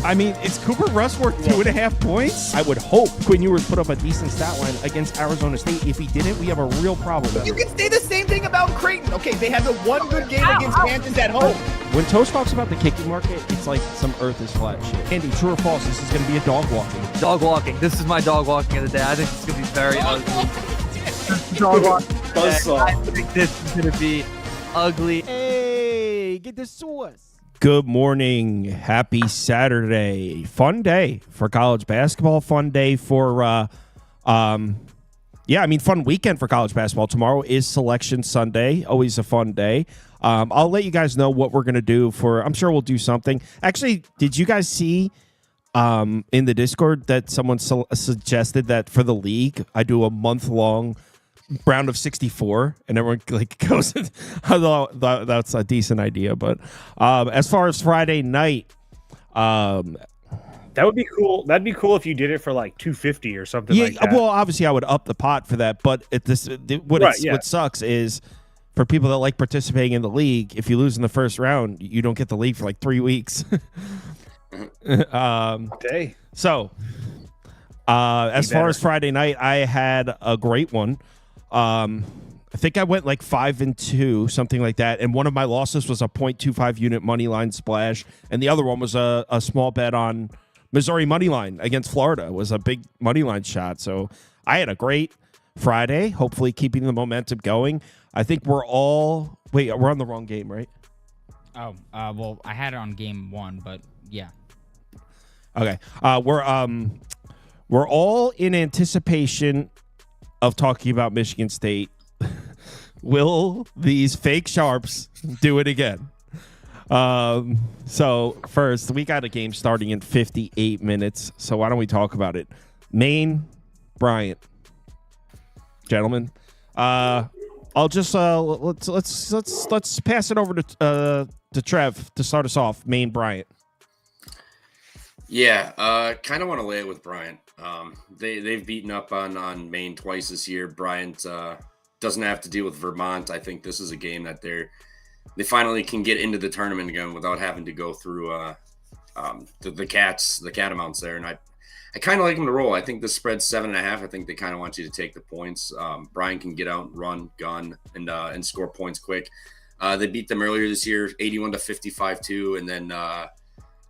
I mean, is Cooper Rush worth 2.5 points? I would hope Quinn Ewers put up a decent stat line against Arizona State. If he didn't, we have a real problem. You can say the same thing about Creighton. Okay, they had the one good game against Kansas at home. When Toast talks about the kicking market, it's like some earth is flat shit. Andy, true or false, this is going to be a dog walking. Dog walking. This is my dog walking of the day. I think it's going to be very ugly. Dog walking. I think this is going to be ugly. Hey, get the sauce. Good morning. Happy Saturday. Fun day for college basketball. Fun day for, fun weekend for college basketball. Tomorrow is Selection Sunday. Always a fun day. I'll let you guys know what we're going to do I'm sure we'll do something. Actually, did you guys see in the Discord that someone suggested that for the league, I do a month-long round of 64 and everyone goes. That's a decent idea. But as far as Friday night, that would be cool. That'd be cool if you did it for like 250 or something like that. Well, obviously I would up the pot for that. But what sucks is for people that like participating in the league, if you lose in the first round, you don't get the league for like 3 weeks. Okay. So as far as Friday night, I had a great one. I think I went like 5-2, something like that. And one of my losses was a 0.25 unit money line splash. And the other one was a small bet on Missouri money line against Florida. It was a big money line shot. So I had a great Friday, hopefully keeping the momentum going. I think we're on the wrong game, right? Oh, well, I had it on game 1, but yeah. Okay. We're all in anticipation of talking about Michigan State. Will these fake sharps do it again? So first, we got a game starting in 58 minutes. So why don't we talk about it? Maine, Bryant, gentlemen. I'll just let's pass it over to Trev to start us off. Maine, Bryant. Yeah, kind of want to lay it with Bryant. They've beaten up on Maine twice this year. Bryant doesn't have to deal with Vermont. I think this is a game that they finally can get into the tournament again without having to go through the catamounts there. And I kind of like them to roll. I think the spread's 7.5. I think they kind of want you to take the points. Bryant can get out, run, gun, and score points quick. They beat them earlier this year, 81-55-2, and then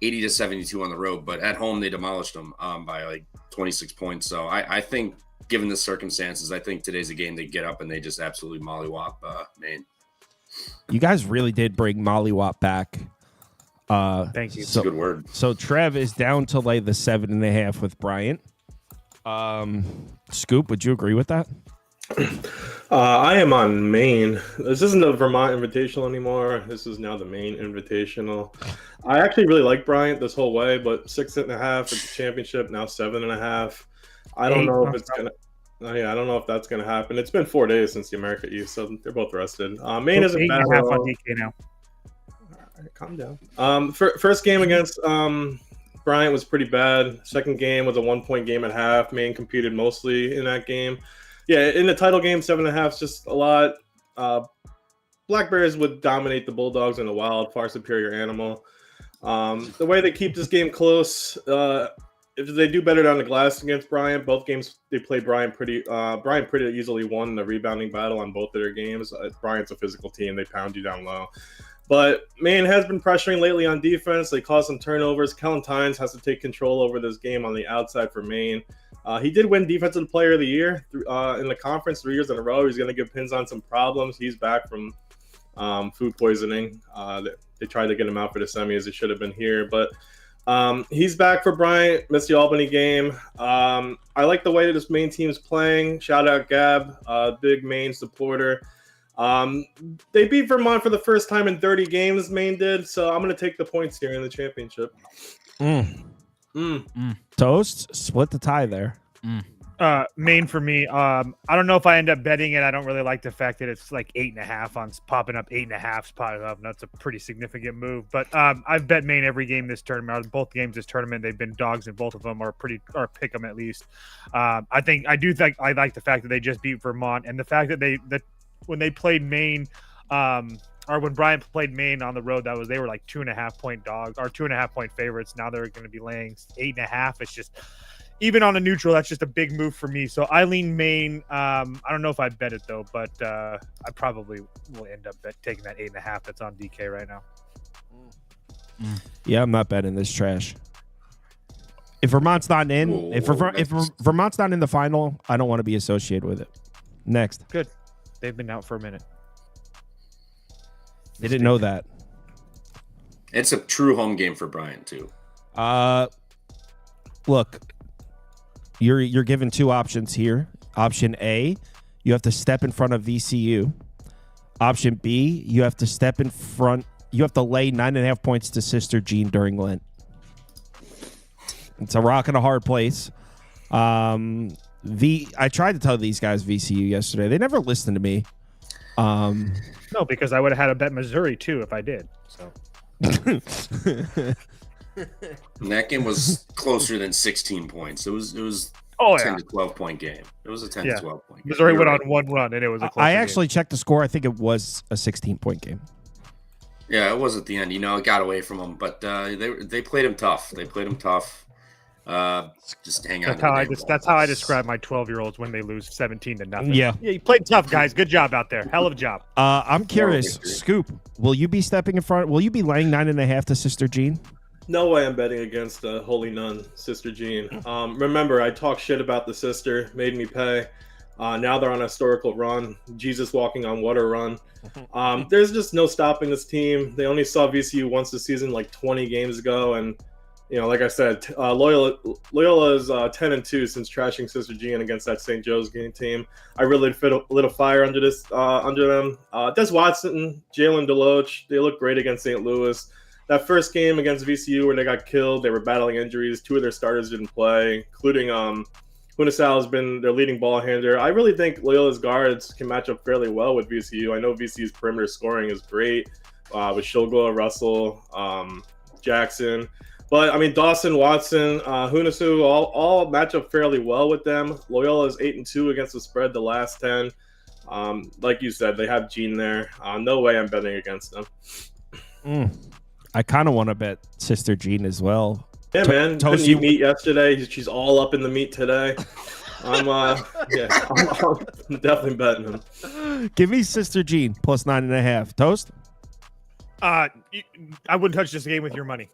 80-72 on the road, but at home they demolished them by like 26 points. So I think, given the circumstances, I think today's a game they get up and they just absolutely mollywop Maine. You guys really did bring mollywop back. Thank you. It's a good word. So Trev is down to like the 7.5 with Bryant. Scoop, would you agree with that? I am on Maine. This isn't the Vermont Invitational anymore. This is now the Maine Invitational. I actually really like Bryant this whole way, but 6.5 at the championship, now 7.5. I don't know if it's gonna. I don't know if that's gonna happen. It's been 4 days since the America East, so they're both rested. Maine isn't bad. 8.5 on DK now. All right, calm down. First game against Bryant was pretty bad. Second game was a 1-point game at half. Maine competed mostly in that game. Yeah, in the title game, 7.5 is just a lot. Black Bears would dominate the Bulldogs in the wild, far superior animal. The way they keep this game close, if they do better down the glass against Bryant, both games they played Bryant pretty easily won the rebounding battle on both of their games. Bryant's a physical team; they pound you down low. But Maine has been pressuring lately on defense. They caused some turnovers. Kellen Tynes has to take control over this game on the outside for Maine. He did win Defensive Player of the Year in the conference 3 years in a row. He's going to give Pinzon some problems. He's back from food poisoning. They tried to get him out for the semis. He should have been here. But he's back for Bryant. Missed the Albany game. I like the way that this Maine team's playing. Shout out Gab, big Maine supporter. They beat Vermont for the first time in 30 games, Maine did. So I'm going to take the points here in the championship. Toast, split the tie there. Maine for me. I don't know if I end up betting it. I don't really like the fact that it's like 8.5 on popping up. 8.5 popping up. That's a pretty significant move. But I've bet Maine every game this tournament. Or both games this tournament, they've been dogs, and both of them are pick them at least. I like the fact that they just beat Vermont, and the fact that when they played Maine or when Bryant played Maine on the road, they were like 2.5 point dogs or 2.5 point favorites. Now they're going to be laying 8.5. It's just, even on a neutral, that's just a big move for me. So I lean Maine. I don't know if I bet it though, but I probably will end up taking that 8.5 that's on DK right now. Yeah, I'm not betting this trash. If Vermont's not in, if Vermont's not in the final, I don't want to be associated with it. Next. Good. They've been out for a minute. They didn't know that. It's a true home game for Bryant too. Look, you're given two options here. Option A, you have to step in front of VCU. Option B, you have to step in front. You have to lay 9.5 points to Sister Jean during Lent. It's a rock and a hard place. I tried to tell these guys VCU yesterday. They never listened to me. No, because I would have had to bet Missouri too if I did. So. And that game was closer than 16 points. It was 10 to 12 point game. It was a 10 to 12 point game. Missouri went on one run and it was a close I actually checked the score. I think it was a 16-point game. Yeah, it was at the end. It got away from them, but they played him tough. Just hang on. That's how I describe my 12-year-olds when they lose 17 to nothing. Yeah, you played tough, guys. Good job out there. Hell of a job. I'm curious, Scoop. Will you be stepping in front? Will you be laying 9.5 to Sister Jean? No way I'm betting against the Holy Nun, Sister Jean. Remember, I talked shit about the sister, made me pay. Now they're on a historical run. Jesus walking on water run. There's just no stopping this team. They only saw VCU once this season, like 20 games ago, and like I said, Loyola is 10-2 since trashing Sister Jean against that St. Joe's game team. I really lit a fire under them. Des Watson, Jalen Deloach, they look great against St. Louis. That first game against VCU where they got killed, they were battling injuries. Two of their starters didn't play, including Hunasal has been their leading ball handler. I really think Loyola's guards can match up fairly well with VCU. I know VCU's perimeter scoring is great with Shilgoa, Russell, Jackson. But, I mean, Dawson, Watson, Hunasu, all match up fairly well with them. Loyola is 8-2 against the spread the last 10. Like you said, they have Jean there. No way I'm betting against them. I kind of want to bet Sister Jean as well. Yeah, man. Couldn't eat meat yesterday. She's all up in the meat today. I'm definitely betting him. Give me Sister Jean plus 9.5. Toast? I wouldn't touch this game with your money.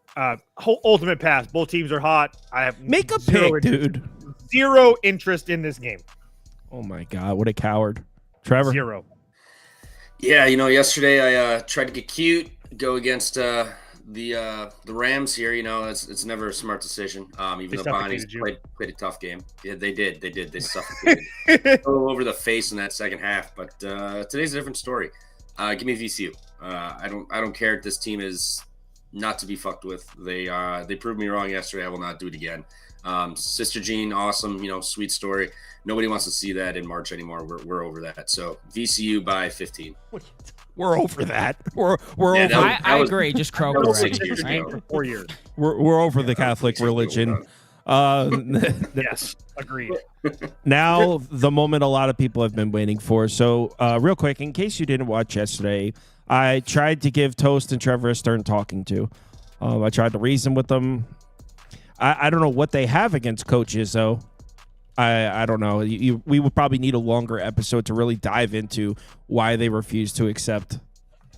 Ultimate pass. Both teams are hot. I have make a pick, dude. Zero interest in this game. Oh my God, what a coward, Trevor. Zero. Yeah, yesterday I tried to get cute, go against the Rams here. It's never a smart decision. Even though Bonnie's played a tough game. Yeah, they did. They suffocated all over the face in that second half. But today's a different story. Give me VCU. I don't care if this team is not to be fucked with. They proved me wrong yesterday. I will not do it again. Sister Jean, awesome. Sweet story. Nobody wants to see that in March anymore. We're over that. So VCU by 15. We're over that. We're over. I agree. Just croak already. Right? For 4 years. We're over the Catholic religion. Yes, agreed. Now, the moment a lot of people have been waiting for. So, real quick, in case you didn't watch yesterday, I tried to give Toast and Trevor a stern talking to. I tried to reason with them. I don't know what they have against Coach Izzo. I don't know. We would probably need a longer episode to really dive into why they refuse to accept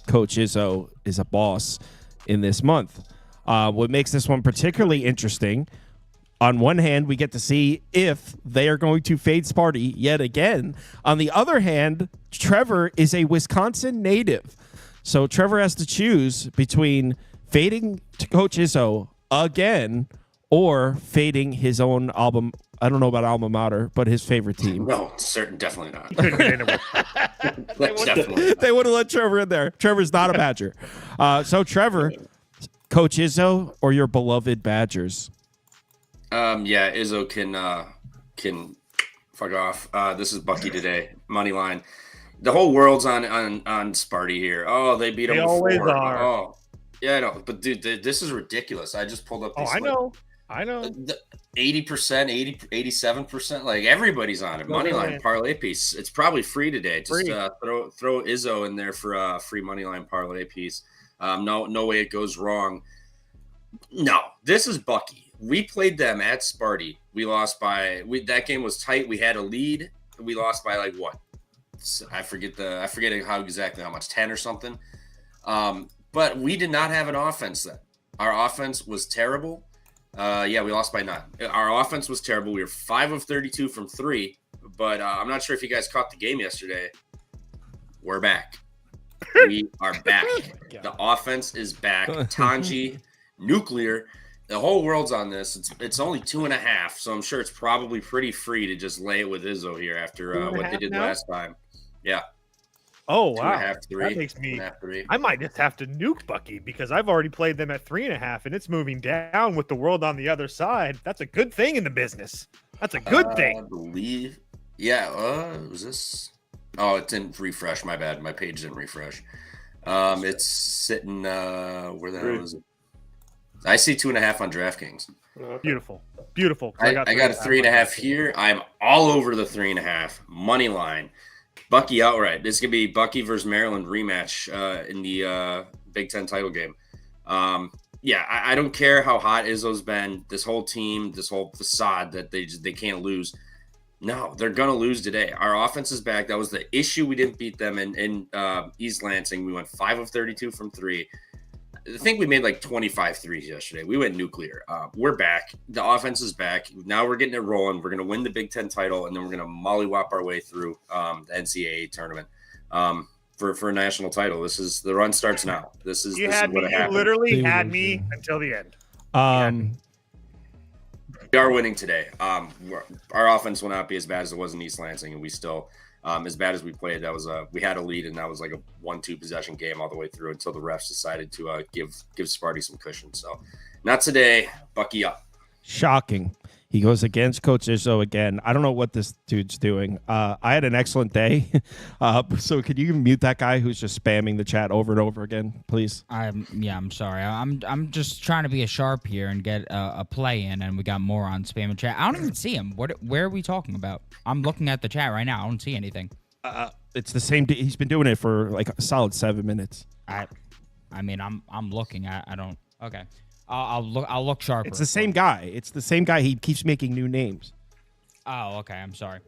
Coach Izzo is a boss in this month. What makes this one particularly interesting, on one hand, we get to see if they are going to fade Sparty yet again. On the other hand, Trevor is a Wisconsin native. So Trevor has to choose between fading Coach Izzo again or fading his own album. I don't know about alma mater, but his favorite team. No, definitely not. They would have let Trevor in there. Trevor's not a Badger. So Trevor, Coach Izzo or your beloved Badgers? Yeah, Izzo can fuck off. This is Bucky today. Money line. The whole world's on Sparty here. Oh, they beat them. They always are. Oh, yeah, I know. But dude, this is ridiculous. I just pulled up. I know. I know. 80%, 87%. Like everybody's on it. Moneyline parlay piece. It's probably free today. Just throw Izzo in there for a free moneyline parlay piece. No way it goes wrong. No, this is Bucky. We played them at Sparty. We lost by that game was tight. We had a lead. We lost by like what? I forget how much, 10 or something. But we did not have an offense then. Our offense was terrible. We lost by 9. Our offense was terrible. We were 5 of 32 from 3, but I'm not sure if you guys caught the game yesterday. We're back. We are back. The offense is back. Tanji, nuclear. The whole world's on this. It's only 2.5, so I'm sure it's probably pretty free to just lay it with Izzo here after what they did last time. Yeah. Oh, wow. 2.5, 3. That makes me. 2.5, 3. I might just have to nuke Bucky because I've already played them at 3.5, and it's moving down with the world on the other side. That's a good thing in the business. That's a good thing. I believe. Yeah. Was this? Oh, it didn't refresh. My bad. My page didn't refresh. It's sitting. Where the hell is it? I see 2.5 on DraftKings. Beautiful. I got a 3.5 here. I'm all over the 3.5 money line. Bucky outright. This is gonna be Bucky versus Maryland rematch in the Big Ten title game. I don't care how hot Izzo's been. This whole team, this whole facade that they can't lose. No, they're gonna lose today. Our offense is back. That was the issue. We didn't beat them in East Lansing. We went 5 of 32 from 3. I think we made like 25 threes yesterday. We went nuclear. We're back. The offense is back. Now we're getting it rolling. We're going to win the Big Ten title, and then we're going to mollywop our way through the NCAA tournament for a national title. The run starts now. This is what happened. You literally had me until the end. We are winning today. Our offense will not be as bad as it was in East Lansing, and we still – as bad as we played, we had a lead, and that was like a 1-2 possession game all the way through until the refs decided to give Sparty some cushion. So, not today. Bucky up. Shocking. He goes against Coach Izzo again. I don't know what this dude's doing. I had an excellent day. So could you mute that guy who's just spamming the chat over and over again, please? I'm sorry. I'm just trying to be a sharp here and get a play in, and we got more on spamming chat. I don't even see him. Where are we talking about? I'm looking at the chat right now. I don't see anything. It's the same. He's been doing it for like a solid 7 minutes. I'm looking. I don't. Okay. I'll look sharper. It's the same guy. He keeps making new names. Oh, okay. I'm sorry.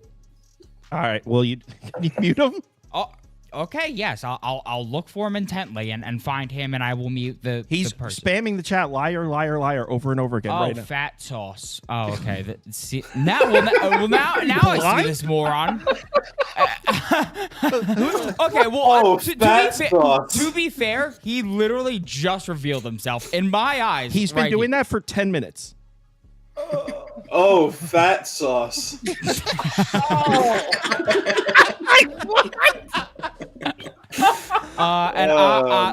All right. Well, can you mute him? Oh, okay. Yes. I'll look for him intently and find him, and I will mute the person. Spamming the chat, liar, liar, liar, over and over again. Oh, right now. fat sauce. Oh, okay. Now I see this moron. Okay. Well, to be fair, he literally just revealed himself in my eyes. He's been doing that for 10 minutes. Oh, fat sauce.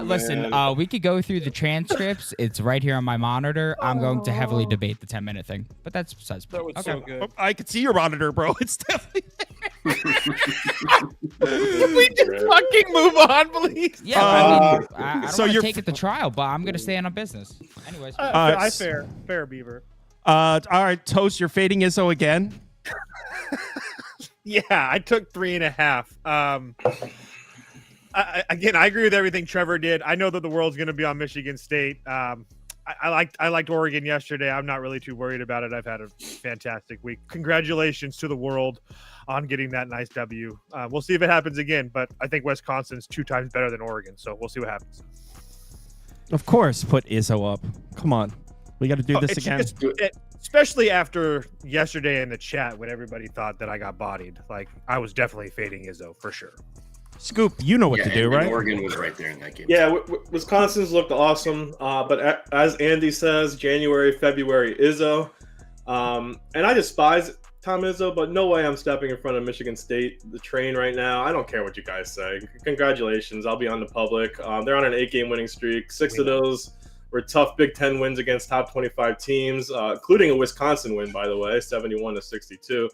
Listen, we could go through the transcripts. It's right here on my monitor. I'm going to heavily debate the 10-minute thing, but that's besides. That was so good. I can see your monitor, bro. It's definitely We just fucking move on, please. Yeah, I don't want to take it to trial, but I'm going to stay on business. Anyways. Fair, Beaver. All right, Toast, you're fading Izzo again. Yeah, I took 3.5. I agree with everything Trevor did. I know that the world's going to be on Michigan State. I liked Oregon yesterday. I'm not really too worried about it. I've had a fantastic week. Congratulations to the world on getting that nice W. We'll see if it happens again, but I think Wisconsin's 2 times better than Oregon, so we'll see what happens. Of course, put Izzo up. Come on. We got to do this again. Especially after yesterday in the chat when everybody thought that I got bodied. Like, I was definitely fading Izzo for sure. Scoop, you know what to do, right? Oregon was right there in that game. Yeah, Wisconsin's looked awesome. But as Andy says, January, February, Izzo. And I despise Tom Izzo, but no way I'm stepping in front of Michigan State, the train right now. I don't care what you guys say. Congratulations. I'll be on the public. They're on an 8-game winning streak. 6 of those were tough Big Ten wins against top 25 teams, including a Wisconsin win, by the way, 71-62.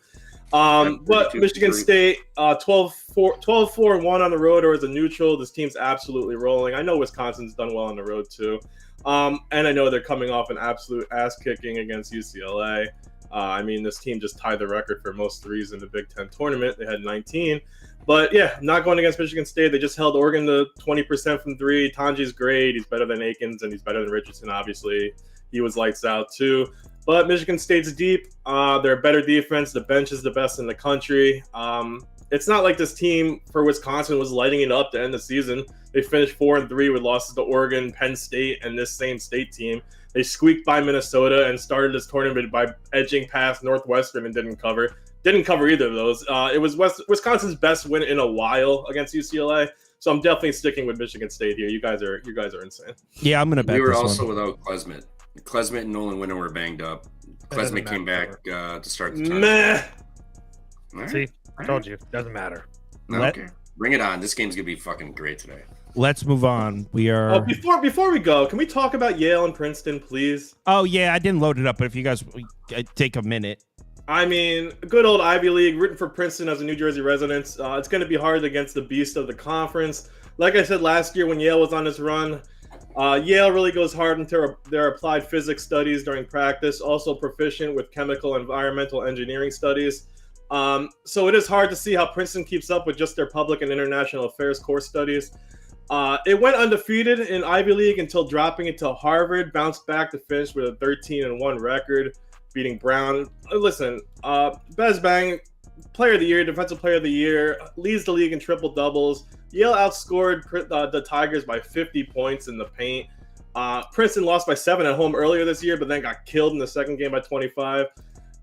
But Michigan State, 12-4-1 on the road or as a neutral. This team's absolutely rolling. I know Wisconsin's done well on the road too. And I know they're coming off an absolute ass kicking against UCLA. I mean, this team just tied the record for most threes in the Big Ten tournament. They had 19. But yeah, not going against Michigan State. They just held Oregon to 20% from three. Tanji's great. He's better than Akins, and he's better than Richardson, obviously. He was lights out too. But Michigan State's deep. They're a better defense. The bench is the best in the country. It's not like this team for Wisconsin was lighting it up to end the season. They finished 4-3 with losses to Oregon, Penn State, and this same state team. They squeaked by Minnesota and started this tournament by edging past Northwestern and didn't cover. Didn't cover either of those. It was Wisconsin's best win in a while against UCLA. So I'm definitely sticking with Michigan State here. You guys are insane. Yeah, I'm gonna bet. We were this also one. Without Klesmit. Klesmit and Nolan Winter were banged up. Klesmit came back to start the Meh. tournament. See, I told you, doesn't matter. Okay, bring it on. This game's gonna be fucking great today. Let's move on. We are. Oh, before we go, can we talk about Yale and Princeton, please? Oh yeah, I didn't load it up, but if you guys take a minute. I mean, good old Ivy League, rooting for Princeton as a New Jersey resident. It's going to be hard against the beast of the conference. Like I said last year when Yale was on this run, Yale really goes hard into their applied physics studies during practice, also proficient with chemical and environmental engineering studies. So it is hard to see how Princeton keeps up with just their public and international affairs core studies. It went undefeated in Ivy League until dropping it to Harvard, bounced back to finish with a 13-1 record, beating Brown. Listen, Bez Bang, player of the year, defensive player of the year, leads the league in triple doubles. Yale outscored the Tigers by 50 points in the paint. Princeton lost by 7 at home earlier this year, but then got killed in the second game by 25.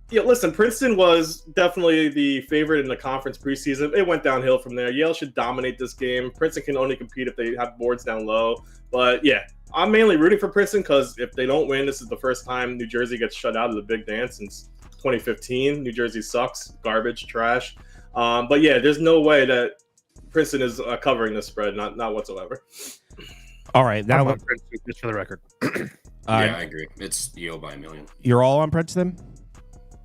Yeah, listen, Princeton was definitely the favorite in the conference preseason. It went downhill from there. Yale should dominate this game. Princeton can only compete if they have boards down low. But yeah, I'm mainly rooting for Princeton because if they don't win, this is the first time New Jersey gets shut out of the big dance since 2015. New Jersey sucks, garbage, trash. But yeah, there's no way that Princeton is covering this spread, not whatsoever. All right, now Princeton, just for the record. Yeah, I agree. It's Yale by a million. You're all on Princeton.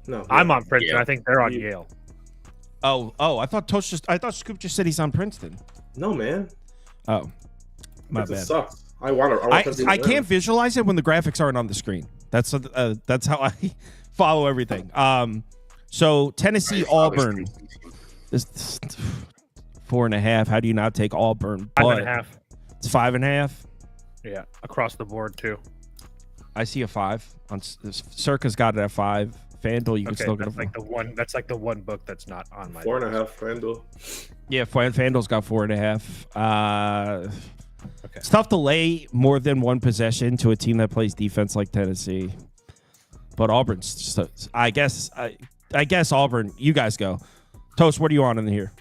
No, I'm on Princeton. Yeah. I think they're on Yale. Oh, I thought Scoop just said he's on Princeton. No, man. Oh, my Princeton bad. sucks. I want Princeton I to win. can't visualize it when the graphics aren't on the screen. That's how I follow everything. So Tennessee, Auburn is 4.5. How do you not take Auburn? 5.5. It's 5.5. Yeah, across the board too. I see a 5. Circa's got it at 5. FanDuel, you can Okay, still get that's a like the one. That's like the one book that's not on my. 4.5, FanDuel. Yeah, FanDuel's got 4.5. Okay. It's tough to lay more than one possession to a team that plays defense like Tennessee. But Auburn's just, I guess Auburn. You guys go. Toast, what are you on in here?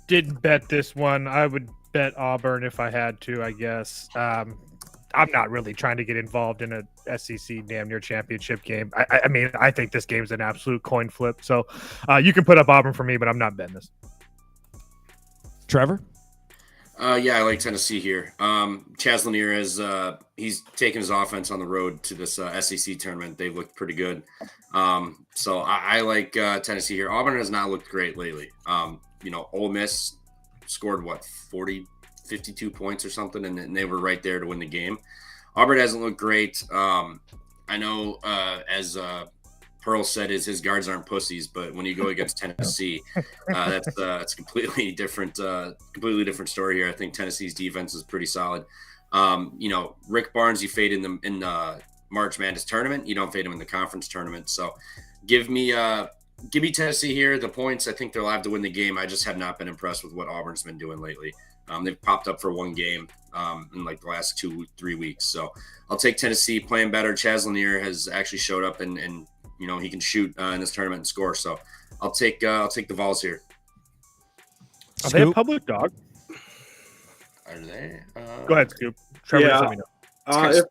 Didn't bet this one. I would bet Auburn if I had to, I guess. I'm not really trying to get involved in a SEC damn near championship game. I mean, I think this game's an absolute coin flip. So you can put up Auburn for me, but I'm not betting this. Trevor? Yeah, I like Tennessee here. Chaz Lanier has he's taken his offense on the road to this SEC tournament. They've looked pretty good. So I like Tennessee here. Auburn has not looked great lately. Ole Miss scored 52 points or something, and they were right there to win the game. Auburn hasn't looked great. I know, as Pearl said, his guards aren't pussies, but when you go against Tennessee, that's a completely different story here. I think Tennessee's defense is pretty solid. Rick Barnes, you fade in the March Madness tournament. You don't fade him in the conference tournament. So give me Tennessee here. The points, I think they'll have to win the game. I just have not been impressed with what Auburn's been doing lately. They've popped up for one game in like the last 2-3 weeks. So I'll take Tennessee playing better. Chaz Lanier has actually showed up and he can shoot in this tournament and score. So I'll take the Vols here. Are they a public dog? Are they? Go ahead, Scoop. Trevor, yeah. just let me know.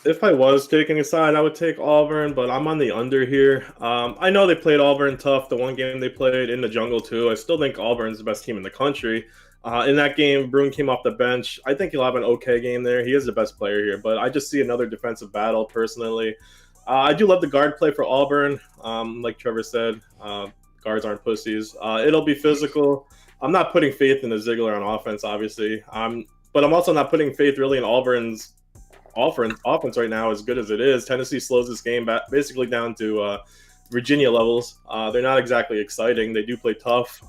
If I was taking a side, I would take Auburn, but I'm on the under here. I know they played Auburn tough the one game they played in the jungle too. I still think Auburn's the best team in the country. In that game, Bruin came off the bench. I think he'll have an okay game there. He is the best player here, but I just see another defensive battle personally. I do love the guard play for Auburn. Like Trevor said, guards aren't pussies. It'll be physical. I'm not putting faith in the Ziegler on offense, obviously. But I'm also not putting faith really in Auburn's offense right now, as good as it is. Tennessee slows this game back, basically down to Virginia levels. They're not exactly exciting. They do play tough.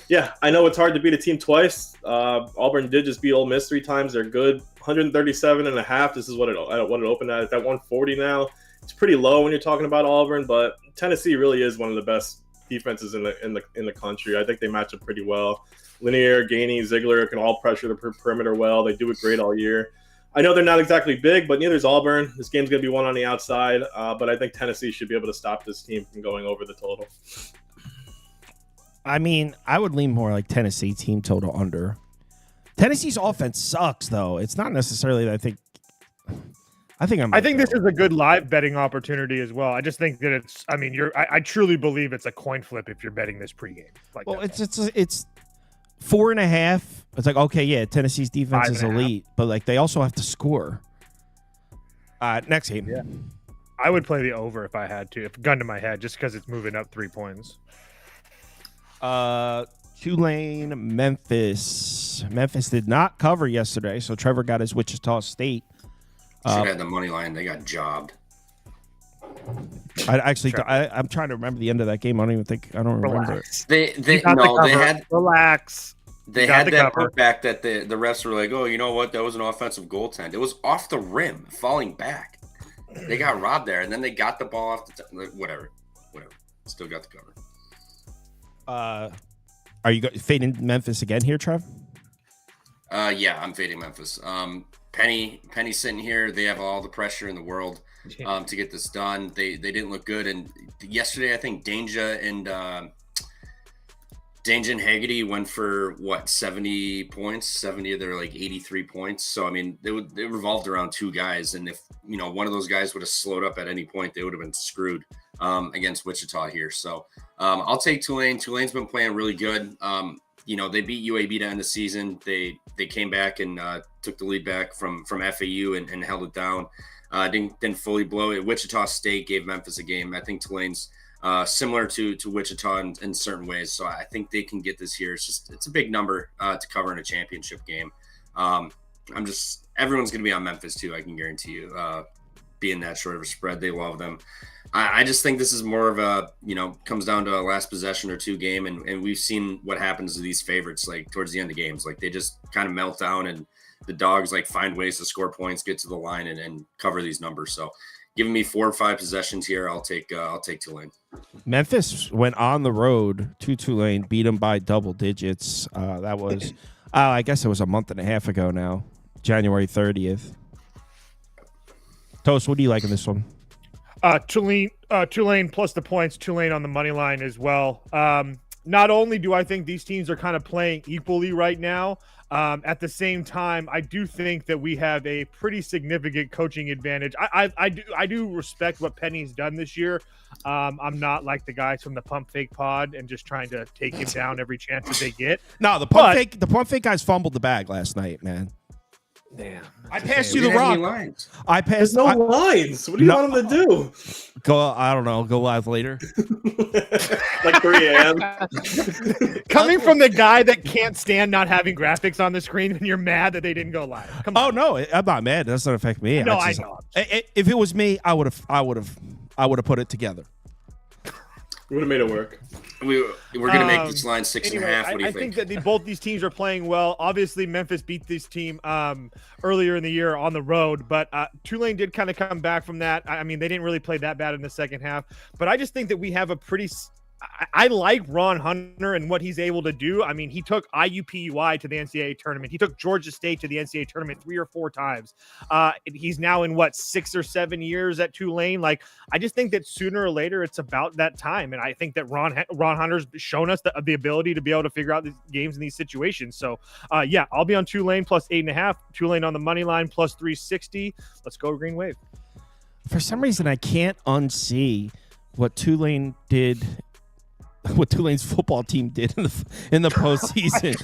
Yeah, I know it's hard to beat a team twice. Auburn did just beat Ole Miss 3 times. They're good. 137.5. This is what it opened at. It's at 140 now. It's pretty low when you're talking about Auburn, but Tennessee really is one of the best defenses in the country. I think they match up pretty well. Linear, Gainey, Ziegler can all pressure the perimeter well. They do it great all year. I know they're not exactly big, but neither is Auburn. This game's going to be won on the outside, but I think Tennessee should be able to stop this team from going over the total. I mean, I would lean more like Tennessee team total under. Tennessee's offense sucks, though. It's not necessarily that I think this is a good live betting opportunity as well. I just think that it's. I mean, I truly believe it's a coin flip if you're betting this pregame. Well, it's 4.5. It's like, okay, yeah, Tennessee's defense is elite, but like they also have to score. Next game. Yeah. I would play the over if I had to, if gun to my head, just because it's moving up 3 points. Tulane, Memphis. Memphis did not cover yesterday, so Trevor got his Wichita State. Should have had the money line. They got jobbed. I'm trying to remember the end of that game. I don't remember it. They had relax. They had that putback that the refs were like, oh, you know what? That was an offensive goaltend. It was off the rim, falling back. They got robbed there, and then they got the ball off the whatever. Still got the cover. Are you fading Memphis again here, Trev? Yeah, I'm fading Memphis. Penny's sitting here. They have all the pressure in the world to get this done. They didn't look good, and yesterday I think Danger and Haggerty went for 70 points, 70 of their 83 points. So I mean, they revolved around 2 guys, and if one of those guys would have slowed up at any point, they would have been screwed against Wichita here. So I'll take Tulane. Tulane's been playing really good. They beat UAB to end the season. They came back and took the lead back from FAU and held it down. Didn't fully blow it. Wichita State gave Memphis a game. I think Tulane's similar to Wichita in certain ways. So I think they can get this here. It's a big number to cover in a championship game. Everyone's going to be on Memphis too. I can guarantee you, being that short of a spread, they love them. I just think this is more of a, comes down to a last possession or 2 game. And we've seen what happens to these favorites, towards the end of games, they just kind of melt down and the dogs find ways to score points, get to the line and cover these numbers. So giving me 4 or 5 possessions here, I'll take Tulane. Memphis went on the road to Tulane, beat them by double digits. That was, I guess it was a month and a half ago now, January 30th. Toast, what do you like in this one? Tulane plus the points, Tulane on the money line as well. Not only do I think these teams are kind of playing equally right now, at the same time, I do think that we have a pretty significant coaching advantage. I do respect what Penny's done this year. I'm not like the guys from the Pump Fake Pod and just trying to take him down every chance that they get. No, the Pump Fake guys fumbled the bag last night, man. Damn. I passed you the rock. There's no lines. What do you want them to do? I don't know. Go live later. 3 a.m. Coming from the guy that can't stand not having graphics on the screen, and you're mad that they didn't go live. Come on. Oh no, I'm not mad. That doesn't affect me. No, I know. If it was me, I would have put it together. We would have made it work. We're going to make this line 6.5. What do you think? I think that both these teams are playing well. Obviously, Memphis beat this team earlier in the year on the road, but Tulane did kind of come back from that. I mean, they didn't really play that bad in the second half, but I just think that we have a pretty I like Ron Hunter and what he's able to do. I mean, he took IUPUI to the NCAA tournament. He took Georgia State to the NCAA tournament 3 or 4 times. He's now in 6 or 7 years at Tulane. I just think that sooner or later it's about that time. And I think that Ron Hunter's shown us the ability to be able to figure out these games in these situations. So yeah, I'll be on Tulane plus 8.5. Tulane on the money line plus 360. Let's go Green Wave. For some reason, I can't unsee what Tulane did. What Tulane's football team did in the postseason.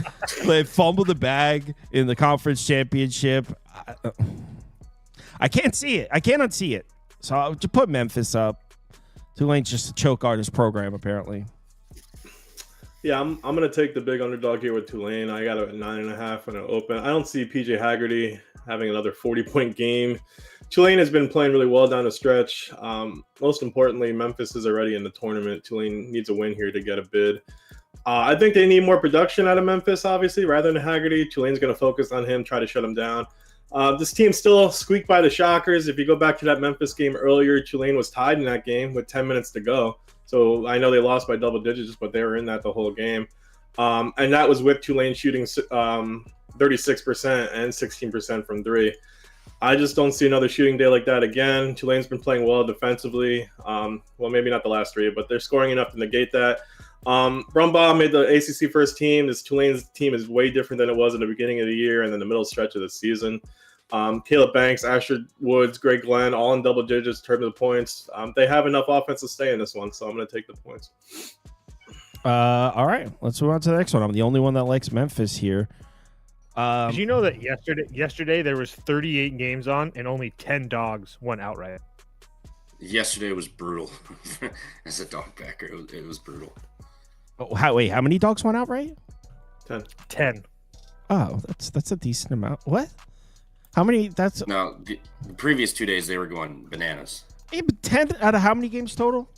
They fumbled the bag in the conference championship. I can't see it. I can't unsee it. So I'll just put Memphis up. Tulane's just a choke artist program, apparently. Yeah, I'm gonna take the big underdog here with Tulane. I got it at 9.5 and an open. I don't see PJ Haggerty having another 40-point game. Tulane has been playing really well down the stretch. Most importantly, Memphis is already in the tournament. Tulane needs a win here to get a bid. I think they need more production out of Memphis, obviously, rather than Haggerty. Tulane's going to focus on him, try to shut him down. This team still squeaked by the Shockers. If you go back to that Memphis game earlier, Tulane was tied in that game with 10 minutes to go. So I know they lost by double digits, but they were in that the whole game. And that was with Tulane shooting 36% and 16% from three. I just don't see another shooting day like that again. Tulane's been playing well defensively. Well, maybe not the last three, but they're scoring enough to negate that. Brumbaugh made the ACC first team. This Tulane's team is way different than it was in the beginning of the year and then the middle stretch of the season. Caleb Banks, Asher Woods, Greg Glenn, all in double digits in terms of points. They have enough offense to stay in this one, so I'm going to take the points. All right, let's move on to the next one. I'm the only one that likes Memphis here. Did you know that yesterday there was 38 games on and only 10 dogs won outright? Yesterday was brutal. As a dog backer, it was brutal. Oh, how many dogs went outright? 10. Oh, that's a decent amount. What? How many? That's No, the previous 2 days they were going bananas. yeah, but 10 out of how many games total?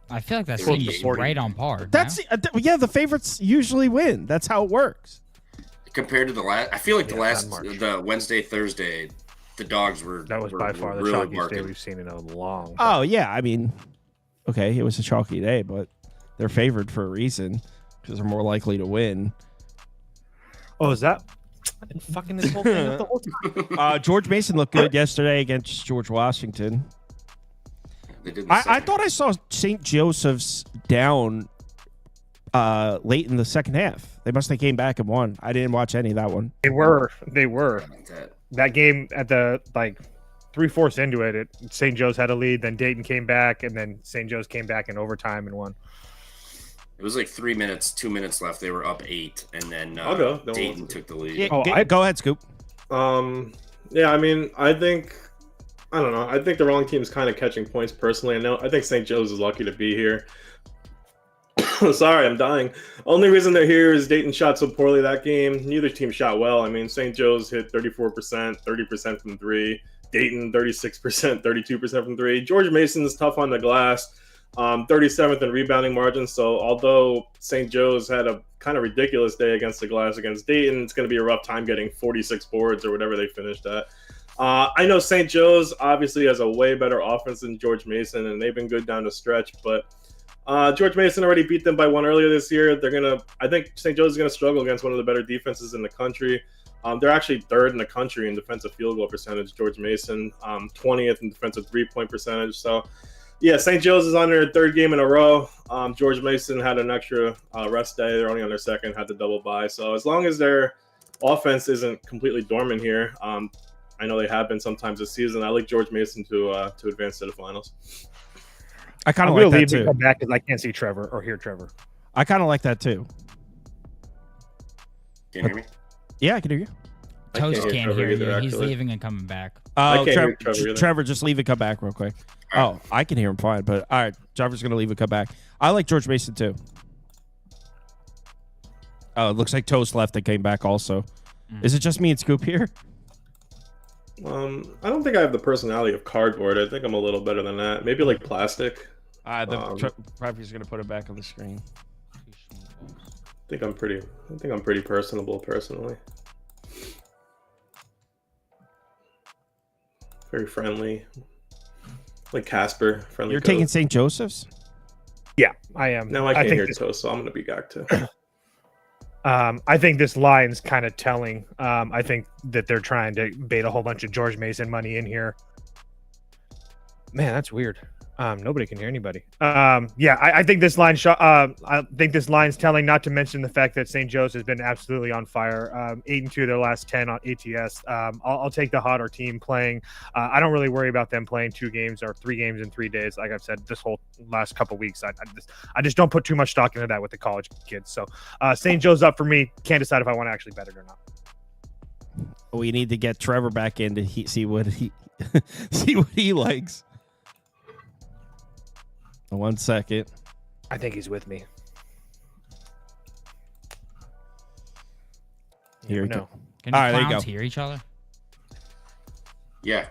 I feel like that Close to seems 40. right on par. That's yeah. The favorites usually win. That's how it works. Compared to the last, I feel like March. the Wednesday, Thursday, the dogs were That was by far the really shockiest barking. day we've seen in a long time. Oh yeah, I mean, okay, it was a chalky day, but they're favored for a reason because they're more likely to win. Oh, is that? I've been fucking this whole thing up the whole time. George Mason looked good yesterday against George Washington. They did the I second. thought I saw St. Joseph's down late in the second half. They must have came back and won. I didn't watch any of that one. They were. That. That game at the 3/4 into it, St. Joe's had a lead, then Dayton came back, and then St. Joe's came back in overtime and won. It was like 3 minutes, 2 minutes left. They were up 8, and then I'll go. No Dayton one took the lead. Yeah, go ahead, Scoop. Yeah, I mean, I don't know. I think the wrong team is kind of catching points personally. I think St. Joe's is lucky to be here. Sorry, I'm dying. Only reason they're here is Dayton shot so poorly that game. Neither team shot well. I mean, St. Joe's hit 34%, 30% from three. Dayton, 36%, 32% from three. George Mason's tough on the glass, 37th in rebounding margin. So although St. Joe's had a kind of ridiculous day against the glass against Dayton, it's going to be a rough time getting 46 boards or whatever they finished at. I know St. Joe's obviously has a way better offense than George Mason, and they've been good down the stretch, but George Mason already beat them by one earlier this year. I think St. Joe's is going to struggle against one of the better defenses in the country. They're actually third in the country in defensive field goal percentage, George Mason, 20th in defensive three-point percentage. So, yeah, St. Joe's is on their third game in a row. George Mason had an extra rest day. They're only on their second, had the double bye. So as long as their offense isn't completely dormant here, I know they have been sometimes this season. I like George Mason to advance to the finals. I kind of I'm like gonna that leave and too. come back because I can't see Trevor or hear Trevor. I kind of like that too. Can you hear me? Yeah, I can hear you. Toast can't hear can't Trevor hear either, you. He's actually. leaving and coming back. Oh, can't hear Trevor either. Trevor, just leave and come back real quick. Oh, I can hear him fine, but all right, Trevor's gonna leave and come back. I like George Mason too. Oh, it looks like Toast left and came back also. Is it just me and Scoop here? I don't think I have the personality of cardboard. I think I'm a little better than that. Maybe like plastic. Trevor's gonna put it back on the screen. I think I'm pretty personable personally. Very friendly. Like Casper, friendly. You're coat. taking St. Joseph's? Yeah, I am. No, I can't think hear this, Toast, so I'm gonna be back too. I think this line's kind of telling. I think that they're trying to bait a whole bunch of George Mason money in here. Man, that's weird. Nobody can hear anybody. Yeah, I think this line. I think this line's telling. Not to mention the fact that St. Joe's has been absolutely on fire. 8-2 their last 10 on ATS. I'll take the hotter team playing. I don't really worry about them playing 2 games or 3 games in 3 days. Like I've said, this whole last couple weeks, I just don't put too much stock into that with the college kids. So St. Joe's up for me. Can't decide if I want to actually bet it or not. We need to get Trevor back in to see what he see what he likes. 1 second. I think he's with me. Here we No. go. Can All right, there you clowns go. hear each other? Yeah,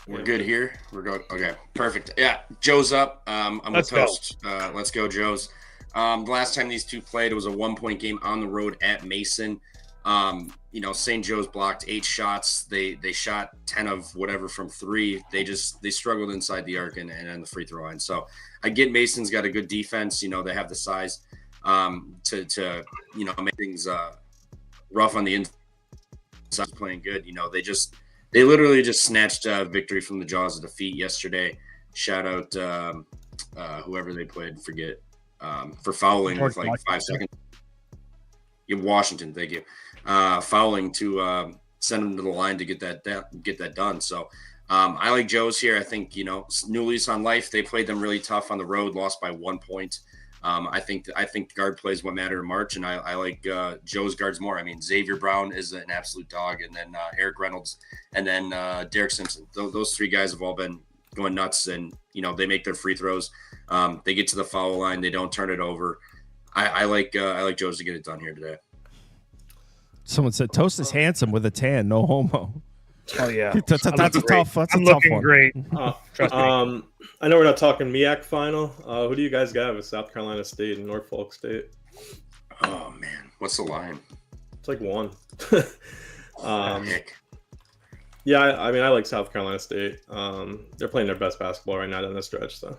we're good here. We're good. Okay, perfect. Yeah, Joe's up. I'm Let's with Toast. Let's go, Joe's. The last time these two played, it was a 1-point game on the road at Mason. St. Joe's blocked 8 shots. They shot 10 of whatever from 3. They struggled inside the arc and the free throw line. So I get Mason's got a good defense. They have the size to make things rough on the inside. Playing good. They literally just snatched victory from the jaws of defeat yesterday. Shout out whoever they played. Forget for fouling with like 5 seconds. Yeah, Washington, thank you. Fouling to send them to the line to get that done. So I like Joe's here. I think new lease on life. They played them really tough on the road, lost by 1 point. I think guard plays what matter in March, and I like Joe's guards more. I mean, Xavier Brown is an absolute dog, and then Eric Reynolds, and then Derek Simpson. Those 3 guys have all been going nuts, and they make their free throws. They get to the foul line, they don't turn it over. I like Joe's to get it done here today. Someone said Toast is handsome with a tan, no homo. Oh yeah, That's a tough. That's a I'm tough looking one. great. Trust me. I know we're not talking MEAC final. Who do you guys got with South Carolina State and Norfolk State? Oh man, what's the line? It's like 1. Heck. Yeah, I mean, I like South Carolina State. They're playing their best basketball right now down the stretch. So.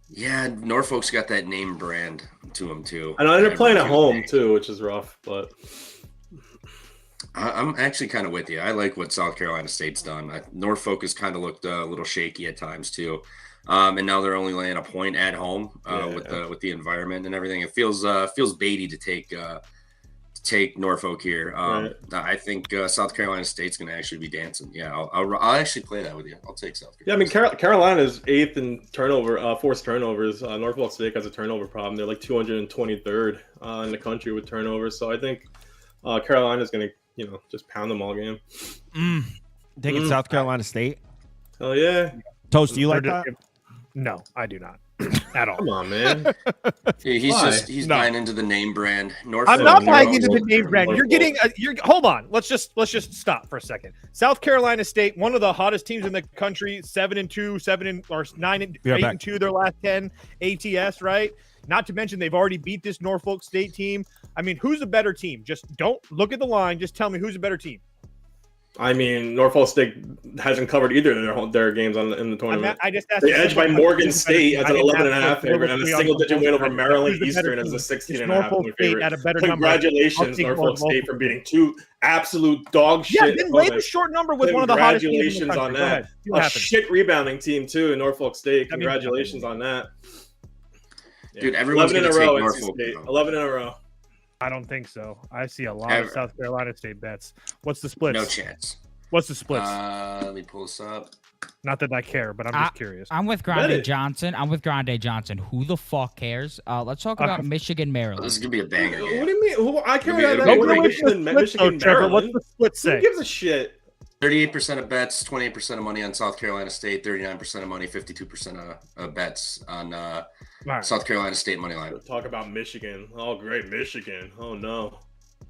Yeah, Norfolk's got that name brand to them too. I know they're playing at home too, which is rough, but I'm actually kind of with you. I like what South Carolina State's done. Norfolk has kind of looked a little shaky at times too, and now they're only laying a point at home with the environment and everything. It feels baity to take Norfolk here. Right. I think South Carolina State's going to actually be dancing. Yeah, I'll actually play that with you. I'll take South Carolina. Yeah, I mean, Carolina's 8th in forced turnovers. Norfolk State has a turnover problem. They're like 223rd in the country with turnovers. So I think Carolina's going to just pound them all game. Think it's South Carolina State. Oh yeah, Toast. Do you like that? No, I do not at all. Come on, man. He's buying into the name brand. Norfolk, I'm not buying into the Norfolk. name brand. You're getting. Hold on. Let's just stop for a second. South Carolina State, one of the hottest teams in the country, 7-2, 8-2 their last 10 ATS, right? Not to mention they've already beat this Norfolk State team. I mean, who's a better team? Just don't look at the line. Just tell me who's a better team. I mean, Norfolk State hasn't covered either of their games in the tournament. I just asked they edged by Morgan State as an 11.5 favorite and a single single-digit win over Maryland Eastern as a 16.5 point favorite. At a better Congratulations, Norfolk State, for beating 2 absolute dog shit. Yeah, didn't lay the short number with one of the hottest teams in the country. Congratulations on that. A shit rebounding team too in Norfolk State. Congratulations on that. Dude, everyone's 11 in going a to row. take Norfolk. 11 in a row. I don't think so. I see a lot of South Carolina State bets. What's the splits? No chance. What's the splits? Let me pull this up. Not that I care, but I'm just curious. I'm with Grande Johnson. Who the fuck cares? Let's talk about Michigan, Maryland. This is gonna be a banger game. What do you mean? I care about Michigan, Maryland. What's the split say? Who gives a shit? 38% of bets, 28% of money on South Carolina State, 39% of money, 52% of bets on South Carolina State money line. Talk about Michigan. Oh, great Michigan. Oh no.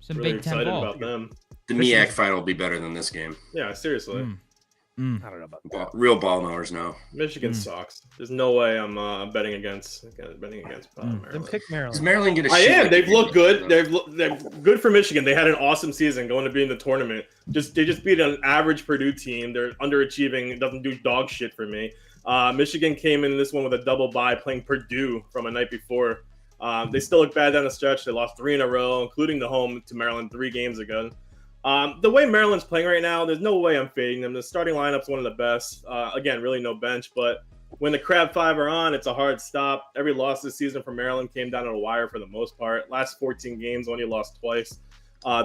Some really Big Ten excited ball. about them. The MEAC final will be better than this game. Yeah, seriously. I don't know about that. Real ball knowers know. Michigan sucks. There's no way I'm betting against Maryland. Then pick Maryland. Does Maryland get a I shit am. like They've they looked did? good. They're good for Michigan. They had an awesome season going to be in the tournament. They just beat an average Purdue team. They're underachieving. It doesn't do dog shit for me. Michigan came in this one with a double bye, playing Purdue from a night before. They still look bad down the stretch. They lost 3 in a row, including the home to Maryland 3 games ago. The way Maryland's playing right now, there's no way I'm fading them. The starting lineup's one of the best. Again, really no bench, but when the Crab Five are on, it's a hard stop. Every loss this season for Maryland came down to the wire for the most part. Last 14 games, only lost twice.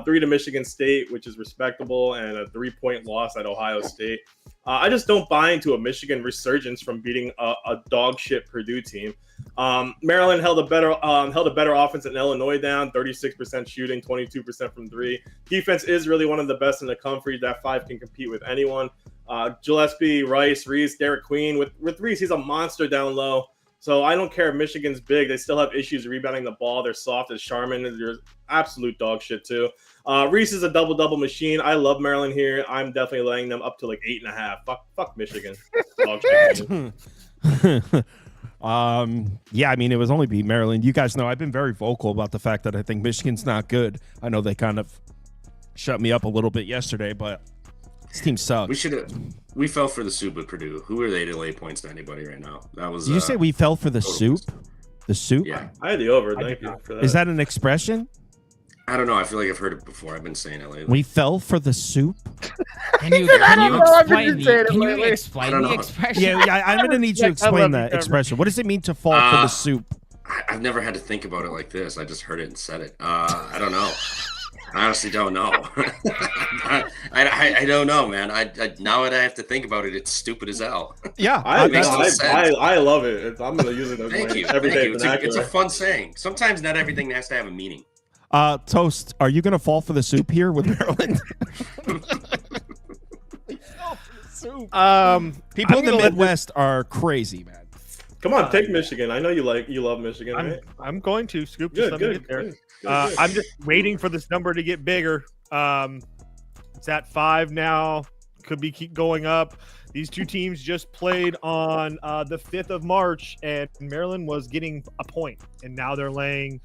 3 to Michigan State, which is respectable, and a 3-point loss at Ohio State. I just don't buy into a Michigan resurgence from beating a dog shit Purdue team. Maryland held a better offense than Illinois down, 36% shooting, 22% from 3. Defense is really one of the best in the country. That 5 can compete with anyone. Gillespie, Rice, Reese, Derek Queen. With Reese, he's a monster down low. So I don't care if Michigan's big. They still have issues rebounding the ball. They're soft as Charmin. They're absolute dog shit, too. Reese is a double-double machine. I love Maryland here. I'm definitely laying them up to like 8.5. Fuck Michigan. Dog shit. Yeah, I mean, it was only beat Maryland. You guys know I've been very vocal about the fact that I think Michigan's not good. I know they kind of shut me up a little bit yesterday, but this team sucks. We fell for the soup with Purdue. Who are they to lay points to anybody right now? That was. Did you say we fell for the soup? The soup? Yeah. I had the over. Thank you for that. Is that an expression? I don't know. I feel like I've heard it before. I've been saying it lately. We fell for the soup? Can you explain the expression? Yeah, I'm going to need you to explain that expression. What does it mean to fall for the soup? I've never had to think about it like this. I just heard it and said it. I don't know. I honestly don't know. I don't know, man. Now that I have to think about it, it's stupid as hell. Yeah, I love it. I'm going to use it every day. It's a fun saying. Sometimes not everything has to have a meaning. Toast, are you going to fall for the soup here with Maryland? People in the Midwest are crazy, man. Come on, take Michigan. I know you love Michigan. Right? I'm going to scoop. Good. I'm just waiting for this number to get bigger. It's at 5 now. Could be keep going up. These two teams just played on the 5th of March, and Maryland was getting a point, and now they're laying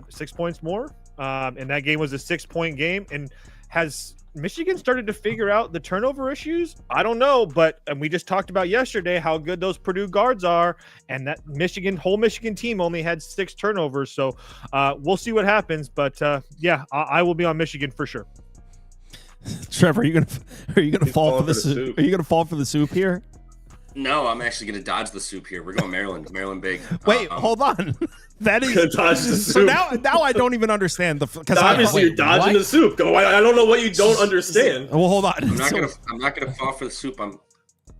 6 points more. And that game was a 6-point game. And has Michigan started to figure out the turnover issues? I don't know, and we just talked about yesterday how good those Purdue guards are, and that whole Michigan team only had 6 turnovers. So we'll see what happens. But I will be on Michigan for sure. Trevor, are you gonna fall for the soup? Are you gonna fall for the soup here? No, I'm actually going to dodge the soup here. We're going Maryland big. Wait, hold on. That is dodge the soup. So now I don't even understand because obviously you're dodging the soup. Go. I don't know what you don't understand. Well, hold on. I'm not gonna fall for the soup.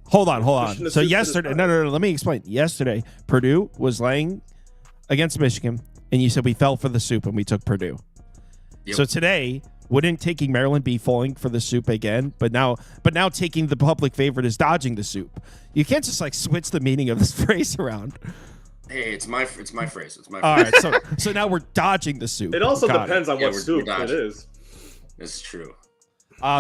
Hold on. So yesterday, no. Let me explain. Yesterday, Purdue was laying against Michigan, and you said we fell for the soup and we took Purdue. Yep. So today, wouldn't taking Maryland be falling for the soup again? But now taking the public favorite is dodging the soup. You can't just switch the meaning of this phrase around. Hey, it's my phrase. It's my phrase. All right, so now we're dodging the soup. It also depends on what soup it is. This is true.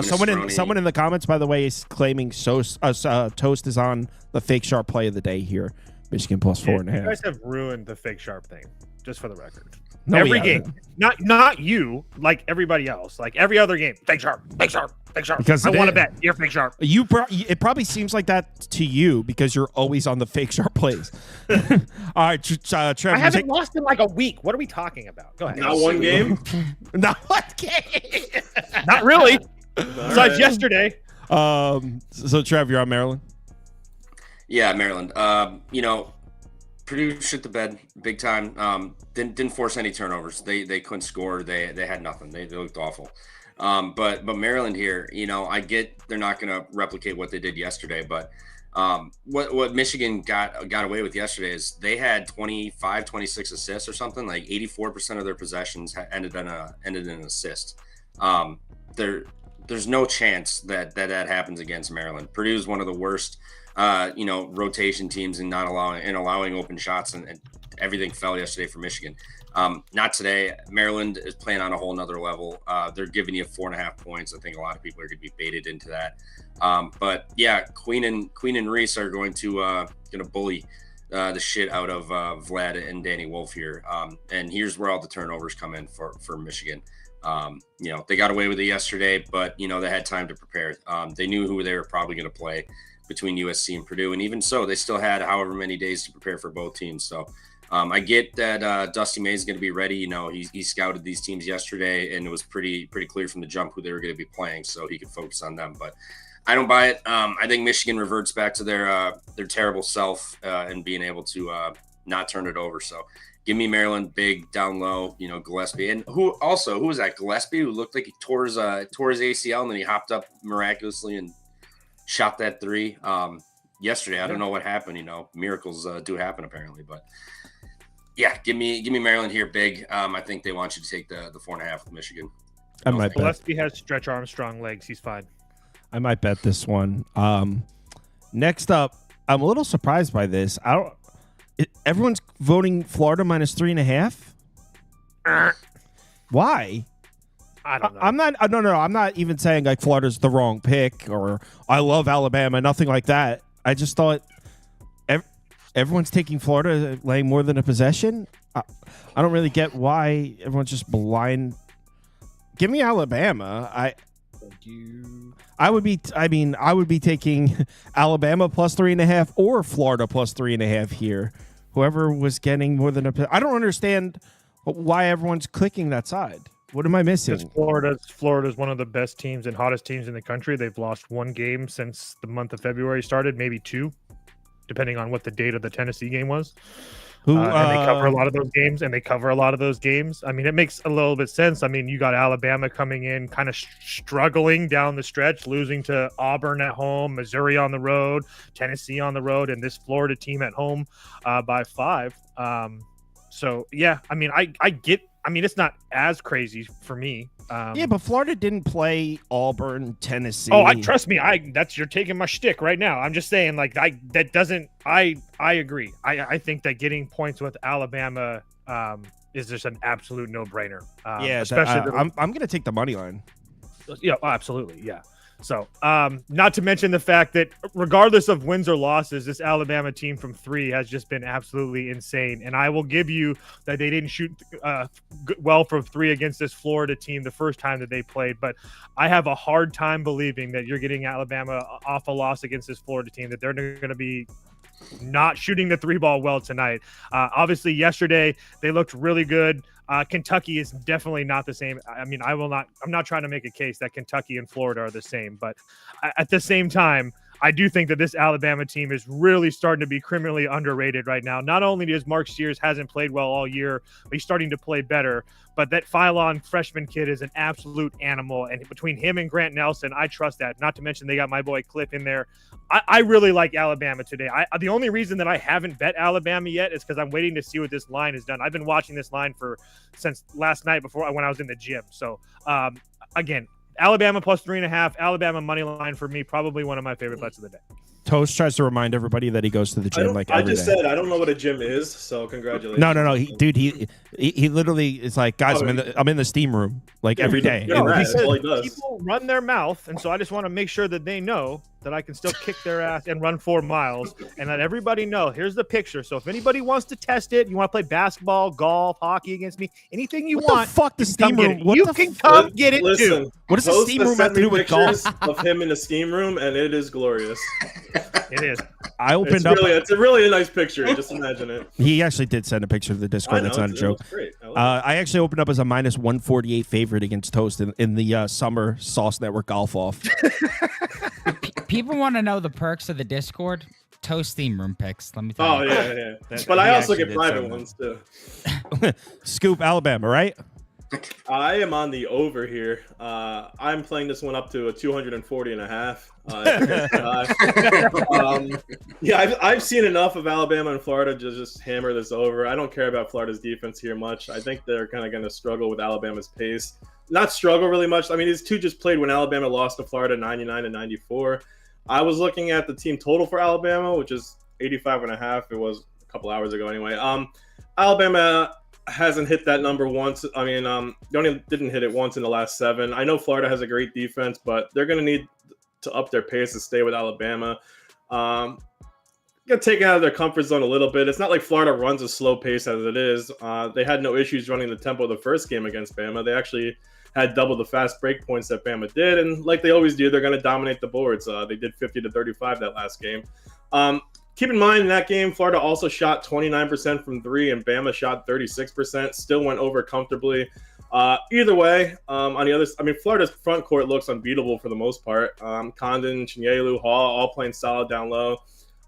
Someone in the comments, by the way, is claiming Toast is on the fake sharp play of the day here. Michigan plus 4.5. You guys have ruined the fake sharp thing, just for the record. No, every game, not you, like everybody else, like every other game. Fake sharp. Because I want to bet you're fake sharp. It probably seems like that to you because you're always on the fake sharp plays. All right, Trevor. I haven't lost in like a week. What are we talking about? Go ahead. Not one game. Not one game. Not really. Besides yesterday. So Trev, you're on Maryland. Yeah, Maryland. Purdue shit the bed big time. Didn't force any turnovers. They couldn't score. They had nothing. They looked awful. But Maryland here, I get they're not going to replicate what they did yesterday. But what Michigan got away with yesterday is they had 25, 26 assists or something. Like 84% of their possessions ended in an assist. There's no chance that happens against Maryland. Purdue is one of the worst. Rotation teams and allowing open shots, and everything fell yesterday for Michigan. Not today. Maryland is playing on a whole nother level. They're giving you 4.5 points. I think a lot of people are going to be baited into that. But yeah, Queen and Reese are going to bully the shit out of Vlad and Danny Wolf here. And here's where all the turnovers come in for Michigan. They got away with it yesterday, but they had time to prepare. They knew who they were probably going to play between USC and Purdue, and even so, they still had however many days to prepare for both teams. So I get that Dusty May is going to be ready. He scouted these teams yesterday, and it was pretty clear from the jump who they were going to be playing, so he could focus on them. But I don't buy it. I think Michigan reverts back to their terrible self and being able to not turn it over. So give me Maryland big down low. Gillespie, and who was that? Gillespie, who looked like he tore his ACL, and then he hopped up miraculously and shot that 3 yesterday. I don't know what happened. Miracles do happen apparently, but yeah, give me Maryland here big. I think they want you to take the 4.5 with Michigan. I might bet. Gillespie has Stretch Armstrong legs. He's fine. I might bet this one. Next up, I'm a little surprised by this. Everyone's voting Florida minus 3.5. Why? I don't know. I'm not. No. I'm not even saying like Florida's the wrong pick or I love Alabama. Nothing like that. I just thought everyone's taking Florida laying more than a possession. I don't really get why everyone's just blind. Give me Alabama. I would be taking Alabama plus 3.5 or Florida plus 3.5 here. Whoever was getting more than I don't understand why everyone's clicking that side. What am I missing? Florida's one of the best teams and hottest teams in the country. They've lost one game since the month of February started, maybe two, depending on what the date of the Tennessee game was. And they cover a lot of those games. I mean, it makes a little bit sense. I mean, you got Alabama coming in kind of struggling down the stretch, losing to Auburn at home, Missouri on the road, Tennessee on the road, and this Florida team at home by 5. So, yeah, I mean, it's not as crazy for me. Yeah, but Florida didn't play Auburn, Tennessee. Oh, trust me. You're taking my shtick right now. I'm just saying, like, I agree. I think that getting points with Alabama is just an absolute no-brainer. Especially I'm going to take the money line. Yeah, absolutely. Yeah. So, not to mention the fact that regardless of wins or losses, this Alabama team from 3 has just been absolutely insane. And I will give you that they didn't shoot well from 3 against this Florida team the first time that they played. But I have a hard time believing that you're getting Alabama off a loss against this Florida team, that they're going to be not shooting the 3-ball well tonight. Obviously, yesterday they looked really good. Kentucky is definitely not the same. I mean, I'm not trying to make a case that Kentucky and Florida are the same, but at the same time, I do think that this Alabama team is really starting to be criminally underrated right now. Not only does Mark Sears hasn't played well all year, but he's starting to play better. But that Phylon freshman kid is an absolute animal. And between him and Grant Nelson, I trust that. Not to mention they got my boy Cliff in there. I really like Alabama today. The only reason that I haven't bet Alabama yet is because I'm waiting to see what this line has done. I've been watching this line since last night when I was in the gym. So, again, Alabama plus 3.5, Alabama money line for me, probably one of my favorite bets of the day. Toast tries to remind everybody that he goes to the gym every day. I just said I don't know what a gym is, so congratulations. No. He literally is like, guys, I'm in the steam room every day. He says people run their mouth, and so I just want to make sure that they know that I can still kick their ass and run 4 miles, and let everybody know. Here's the picture. So if anybody wants to test it, you want to play basketball, golf, hockey against me, anything you want. What the fuck, the steam room? You can come get it too. What does the steam room have to do with golf? Of him in the steam room, and it is glorious. It is. I opened up. It's a really nice picture. Just imagine it. He actually did send a picture of the Discord. That's not a joke. Great. I actually opened up as a minus 148 favorite against Toast in the Summer Sauce Network golf off. People want to know the perks of the Discord. Toast theme room picks. Let me tell you. Oh yeah. But I also get private ones too. Scoop Alabama, right? I am on the over here. I'm playing this one up to a 240.5. I've seen enough of Alabama and Florida to just hammer this over. I don't care about Florida's defense here much. I think they're kind of going to struggle with Alabama's pace. Not struggle really much. I mean, these two just played when Alabama lost to Florida 99-94. I was looking at the team total for Alabama, which is 85.5. It was a couple hours ago anyway. Alabama hasn't hit that number once. I mean, they didn't hit it once in the last 7. I know Florida has a great defense, but they're going to need to up their pace to stay with Alabama. Get taken out of their comfort zone a little bit. It's not like Florida runs a slow pace as it is. They had no issues running the tempo the first game against Bama. They actually had double the fast break points that Bama did, and like they always do, they're going to dominate the boards. They did 50-35 that last game. Keep in mind, in that game, Florida also shot 29% from 3, and Bama shot 36%. Still went over comfortably. Either way, on the other, I mean, Florida's front court looks unbeatable for the most part. Condon, Chinyelu, Hall, all playing solid down low.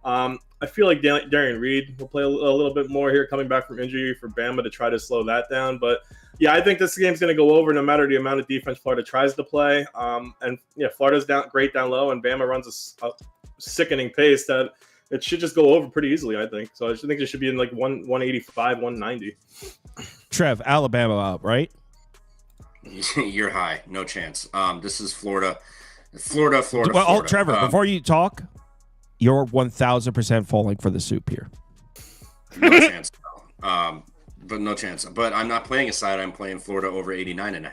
I feel like Darian Reed will play a little bit more here, coming back from injury for Bama to try to slow that down. But yeah, I think this game's going to go over no matter the amount of defense Florida tries to play. And yeah, Florida's great down low, and Bama runs a sickening pace that it should just go over pretty easily, I think. So I think it should be in like 185, 190. Trev, Alabama up, right? You're high. No chance. This is Florida Florida. Well, Trevor, before you talk, you're 1,000% falling for the soup here. No chance. No chance. But I'm not playing a side. I'm playing Florida over 89.5.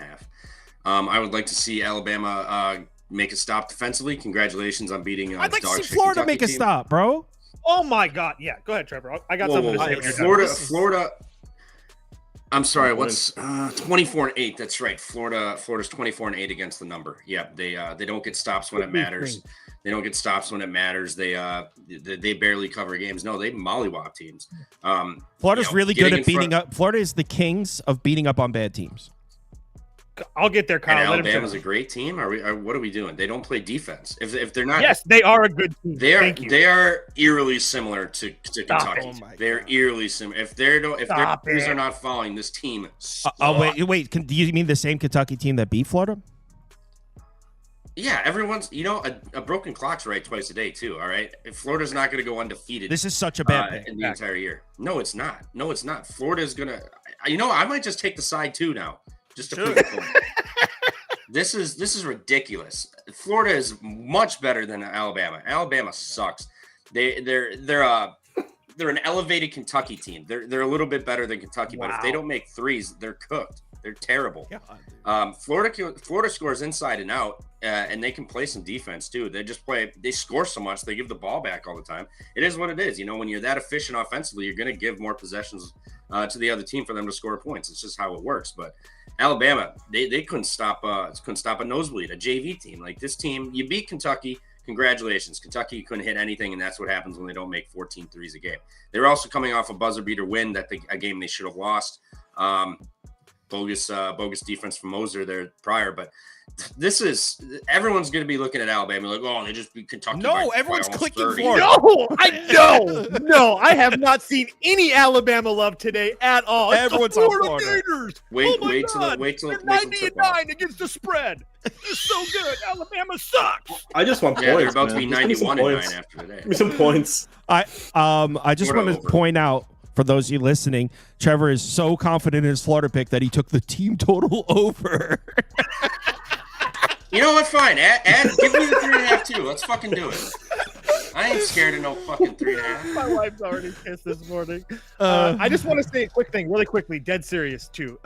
I would like to see Alabama make a stop defensively. Congratulations on beating. I'd like to see Florida make a stop, bro. Oh my God! Yeah, go ahead, Trevor. I got something to say. Florida. I'm sorry. What's 24-8? That's right. Florida's 24-8 against the number. Yeah, they don't get stops when it matters. They don't get stops when it matters. They barely cover games. No, they mollywop teams. Florida's really good at beating up. Florida is the kings of beating up on bad teams. I'll get there, Kyle. And Alabama's a great team. What are we doing? They don't play defense. If they're not, yes, they are a good team. They are eerily similar to Kentucky. They're eerily similar. If their players are not following, this team. Wait. Do you mean the same Kentucky team that beat Florida? Yeah, everyone's. A broken clock's right twice a day too. All right, if Florida's not going to go undefeated. This is such a bad pick in the entire year. No, it's not. Florida's gonna. I might just take the side too now. Just to prove the point. This is ridiculous. Florida is much better than Alabama. Alabama sucks. They're an elevated Kentucky team. They're a little bit better than Kentucky, but if they don't make threes, they're cooked. They're terrible. Florida scores inside and out, and they can play some defense too. They score so much, they give the ball back all the time. It is what it is. When you're that efficient offensively, you're going to give more possessions to the other team for them to score points. It's just how it works. But Alabama, they couldn't stop a nosebleed, a JV team. Like this team, you beat Kentucky. Congratulations. Kentucky couldn't hit anything, and that's what happens when they don't make 14 threes a game. They were also coming off a buzzer beater win a game they should have lost. Bogus defense from Moser there prior, but everyone's going to be looking at Alabama like, oh, they just beat Kentucky. No, everyone's clicking 30. Florida. No, I have not seen any Alabama love today at all. Everyone's on Florida. Gators. Wait till 90-9 against the spread. It's so good. Alabama sucks. I just want points. They're about to be 91-9 after today. Give me some points. I just want to point out, for those of you listening, Trevor is so confident in his Florida pick that he took the team total over. You know what? Fine. Give me the 3.5 too. Let's fucking do it. I ain't scared of no fucking 3.5. My wife's already pissed this morning. I just want to say a quick thing, really quickly, dead serious too.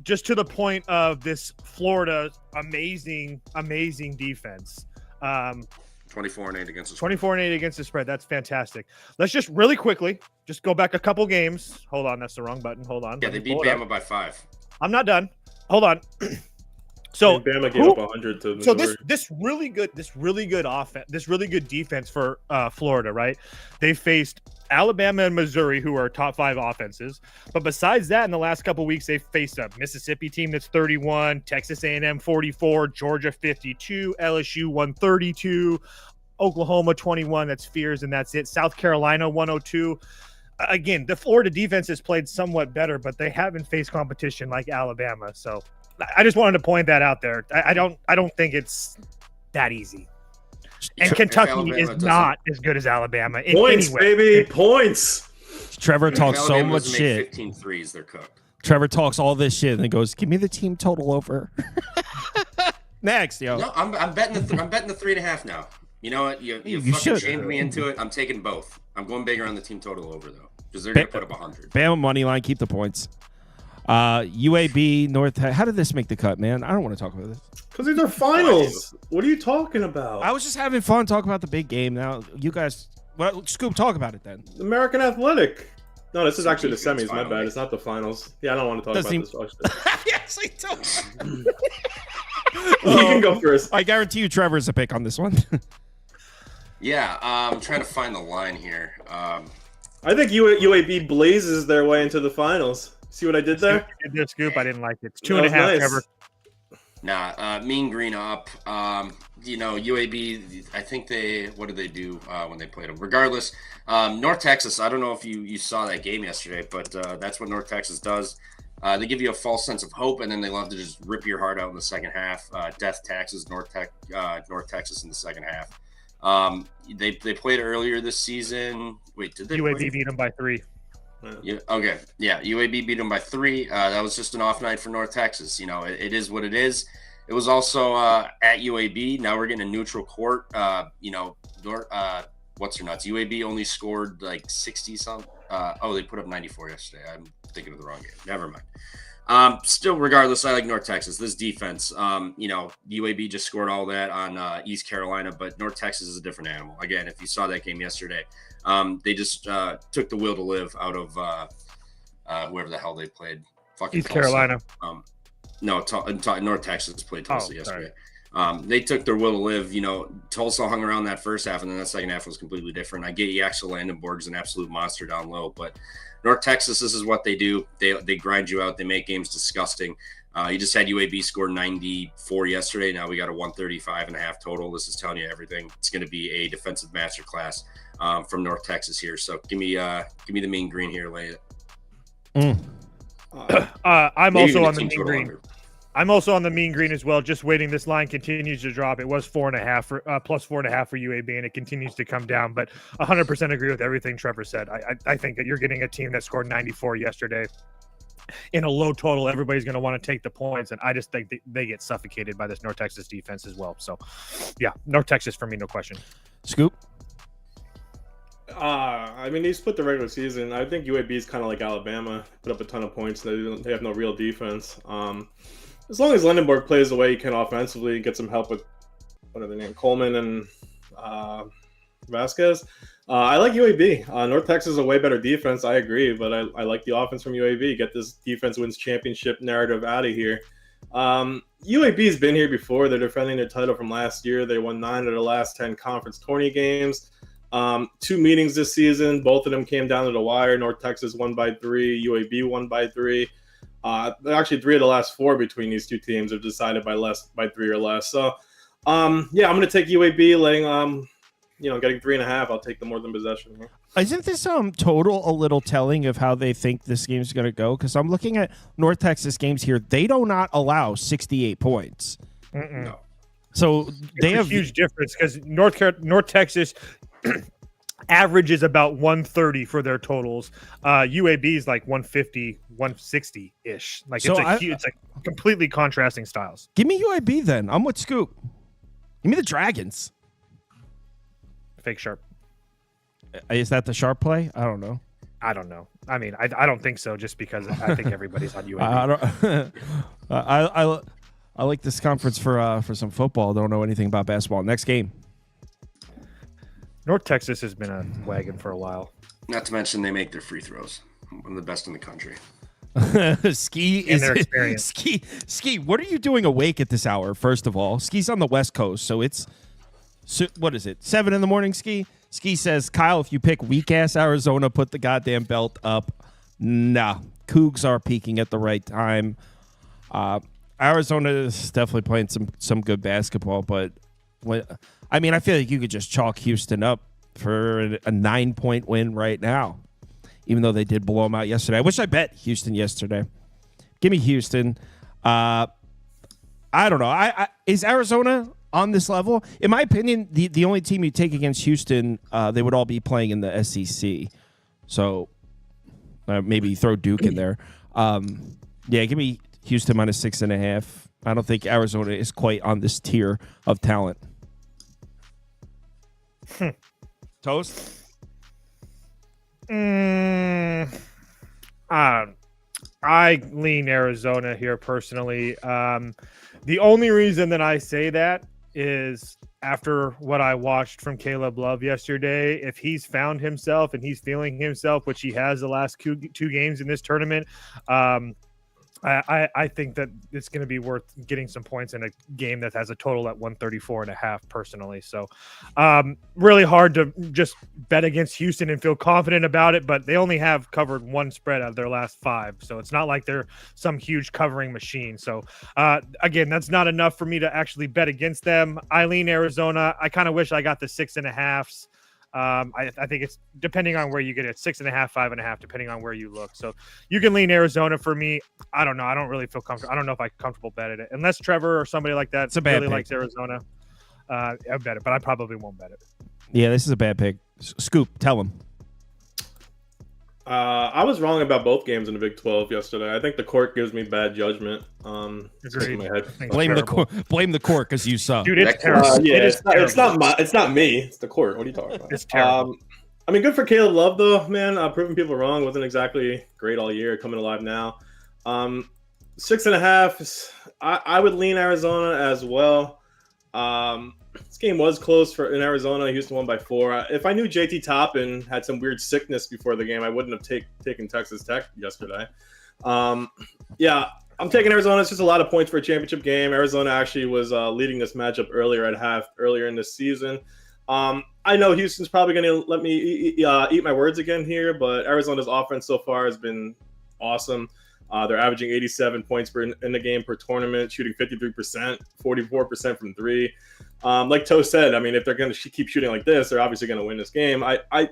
Just to the point of this Florida amazing defense. 24-8 against the spread. 24-8 against the spread. That's fantastic. Let's just really quickly just go back a couple games. Hold on, that's the wrong button. Hold on. Yeah, they beat Bama by 5. I'm not done. Hold on. So Bama gave up 100 to Missouri. So this really good offense, this really good defense for Florida, right? They faced Alabama and Missouri, who are top 5 offenses. But besides that, in the last couple of weeks, they faced a Mississippi team that's 31, Texas A&M 44, Georgia 52, LSU 132, Oklahoma 21. That's Fears, and that's it. South Carolina 102. Again, the Florida defense has played somewhat better, but they haven't faced competition like Alabama. So I just wanted to point that out there. I don't think it's that easy. And Kentucky is not as good as Alabama in points, any way. Baby, points. Trevor talks so much shit. 15 threes, they're cooked. Trevor talks all this shit and then goes, "Give me the team total over." Next, yo. No, I'm betting the 3.5 now. You know what? You fucking shamed me into it. I'm taking both. I'm going bigger on the team total over though, because they're gonna put up 100. Bama money line, keep the points. UAB North. How did this make the cut, man? I don't want to talk about this. Because these are finals. What are you talking about? I was just having fun talking about the big game. Now you guys, Scoop, talk about it then. American Athletic. No, this is actually the semis. My bad. It's not the finals. Yeah, I don't want to talk about this. Yes, I don't. You can go first. I guarantee you, Trevor's a pick on this one. Yeah, I'm trying to find the line here. I think UAB blazes their way into the finals. See what I did there? Scoop. I didn't like it. It's 2.5, nice. Trevor. Nah, Mean Green up. UAB, I think what did they do when they played them? Regardless, North Texas, I don't know if you saw that game yesterday, but that's what North Texas does. They give you a false sense of hope, and then they love to just rip your heart out in the second half. Death taxes North Texas in the second half. They played earlier this season. Wait, did they? UAB beat them by 3. Yeah. Okay. Yeah. UAB beat them by 3. That was just an off night for North Texas. It is what it is. It was also at UAB. Now we're getting a neutral court. What's her nuts? UAB only scored like 60 something. They put up 94 yesterday. I'm thinking of the wrong game. Never mind. Still, regardless, I like North Texas. This defense, UAB just scored all that on East Carolina, but North Texas is a different animal. Again, if you saw that game yesterday, they just took the will to live out of whoever the hell they played. Fucking East Tulsa. Carolina. North Texas played Tulsa yesterday. They took their will to live. Tulsa hung around that first half, and then that second half was completely different. I get Yaxel Landenborg's an absolute monster down low, but North Texas, this is what they do. They grind you out. They make games disgusting. You just had UAB score 94 yesterday. Now we got a 135.5 total. This is telling you everything. It's going to be a defensive masterclass from North Texas here. So give me the mean green here, lay it. I'm also on the mean green. I'm also on the mean green as well. Just waiting. This line continues to drop. It was 4.5 plus 4.5 for UAB, and it continues to come down. But 100% agree with everything Trevor said. I think that you're getting a team that scored 94 yesterday in a low total. Everybody's going to want to take the points, and I just think they get suffocated by this North Texas defense as well. So, yeah, North Texas for me, no question. Scoop. They split the regular season. I think UAB is kind of like Alabama, put up a ton of points. They have no real defense. As long as Landenborg plays the way he can offensively, get some help with what are their name, Coleman and Vasquez. I like UAB. North Texas is a way better defense. I agree, but I like the offense from UAB. Get this defense wins championship narrative out of here. UAB's been here before. They're defending their title from last year. They won 9 of their last 10 conference tourney games. 2 meetings this season. Both of them came down to the wire. North Texas won by 3. UAB won by 3. Actually, 3 of the last 4 between these two teams have decided by 3 or less. So, I'm going to take UAB laying, getting 3.5. I'll take the more than possession here. Isn't this total a little telling of how they think this game's going to go? Because I'm looking at North Texas games here. They do not allow 68 points. No. So they have a huge difference because North Texas average is about 130 for their totals. UAB is like 150, 160 ish. Like so it's like completely contrasting styles. Give me UAB then. I'm with Scoop. Give me the Dragons. Fake sharp. Is that the sharp play? I don't know. I mean, I don't think so. Just because I think everybody's on UAB. I like this conference for some football. Don't know anything about basketball. Next game. North Texas has been a wagon for a while. Not to mention they make their free throws. One of the best in the country. Ski in their experience. Ski, what are you doing awake at this hour? First of all, Ski's on the West Coast, so it's what is it? 7 a.m. Ski. Ski says, Kyle, if you pick weak ass Arizona, put the goddamn belt up. Nah, Cougs are peaking at the right time. Arizona is definitely playing some good basketball, but I feel like you could just chalk Houston up for a 9-point win right now, even though they did blow them out yesterday. I wish I bet Houston yesterday. Give me Houston. I don't know. Is Arizona on this level? In my opinion, the only team you take against Houston, they would all be playing in the SEC. So maybe throw Duke in there. Give me Houston minus 6.5. I don't think Arizona is quite on this tier of talent. Toast? I lean Arizona here personally. The only reason that I say that is after what I watched from Caleb Love yesterday. If he's found himself and he's feeling himself, which he has the last 2 games in this tournament, I think that it's going to be worth getting some points in a game that has a total at 134.5 personally. So really hard to just bet against Houston and feel confident about it, but they only have covered 1 spread out of their last 5. So it's not like they're some huge covering machine. So again, that's not enough for me to actually bet against them. I lean Arizona. I kind of wish I got the 6.5s. I think it's depending on where you get it, 6.5, 5.5, depending on where you look. So you can lean Arizona for me. I don't know. I don't really feel comfortable. I don't know if I'm comfortable betting it unless Trevor or somebody like that really likes Arizona. I bet it, but I probably won't bet it. Yeah, this is a bad pick. Scoop, tell him. I was wrong about both games in the Big 12 yesterday. I think the court gives me bad judgment. Agreed. My head. Blame the court because you suck. Dude, it's terrible. It's not me. It's the court. What are you talking about? It's terrible. I mean, good for Caleb Love though, man. Proving people wrong. Wasn't exactly great all year. Coming alive now. 6.5. I would lean Arizona as well. This game was close in Arizona. Houston won by 4. If I knew JT Toppin had some weird sickness before the game, I wouldn't have taken Texas Tech yesterday. Yeah, I'm taking Arizona. It's just a lot of points for a championship game. Arizona actually was leading this matchup earlier in this season. I know Houston's probably going to let me eat my words again here, but Arizona's offense so far has been awesome. They're averaging 87 points in the game per tournament, shooting 53%, 44% from 3. Like Toe said, I mean, if they're going to keep shooting like this, they're obviously going to win this game. I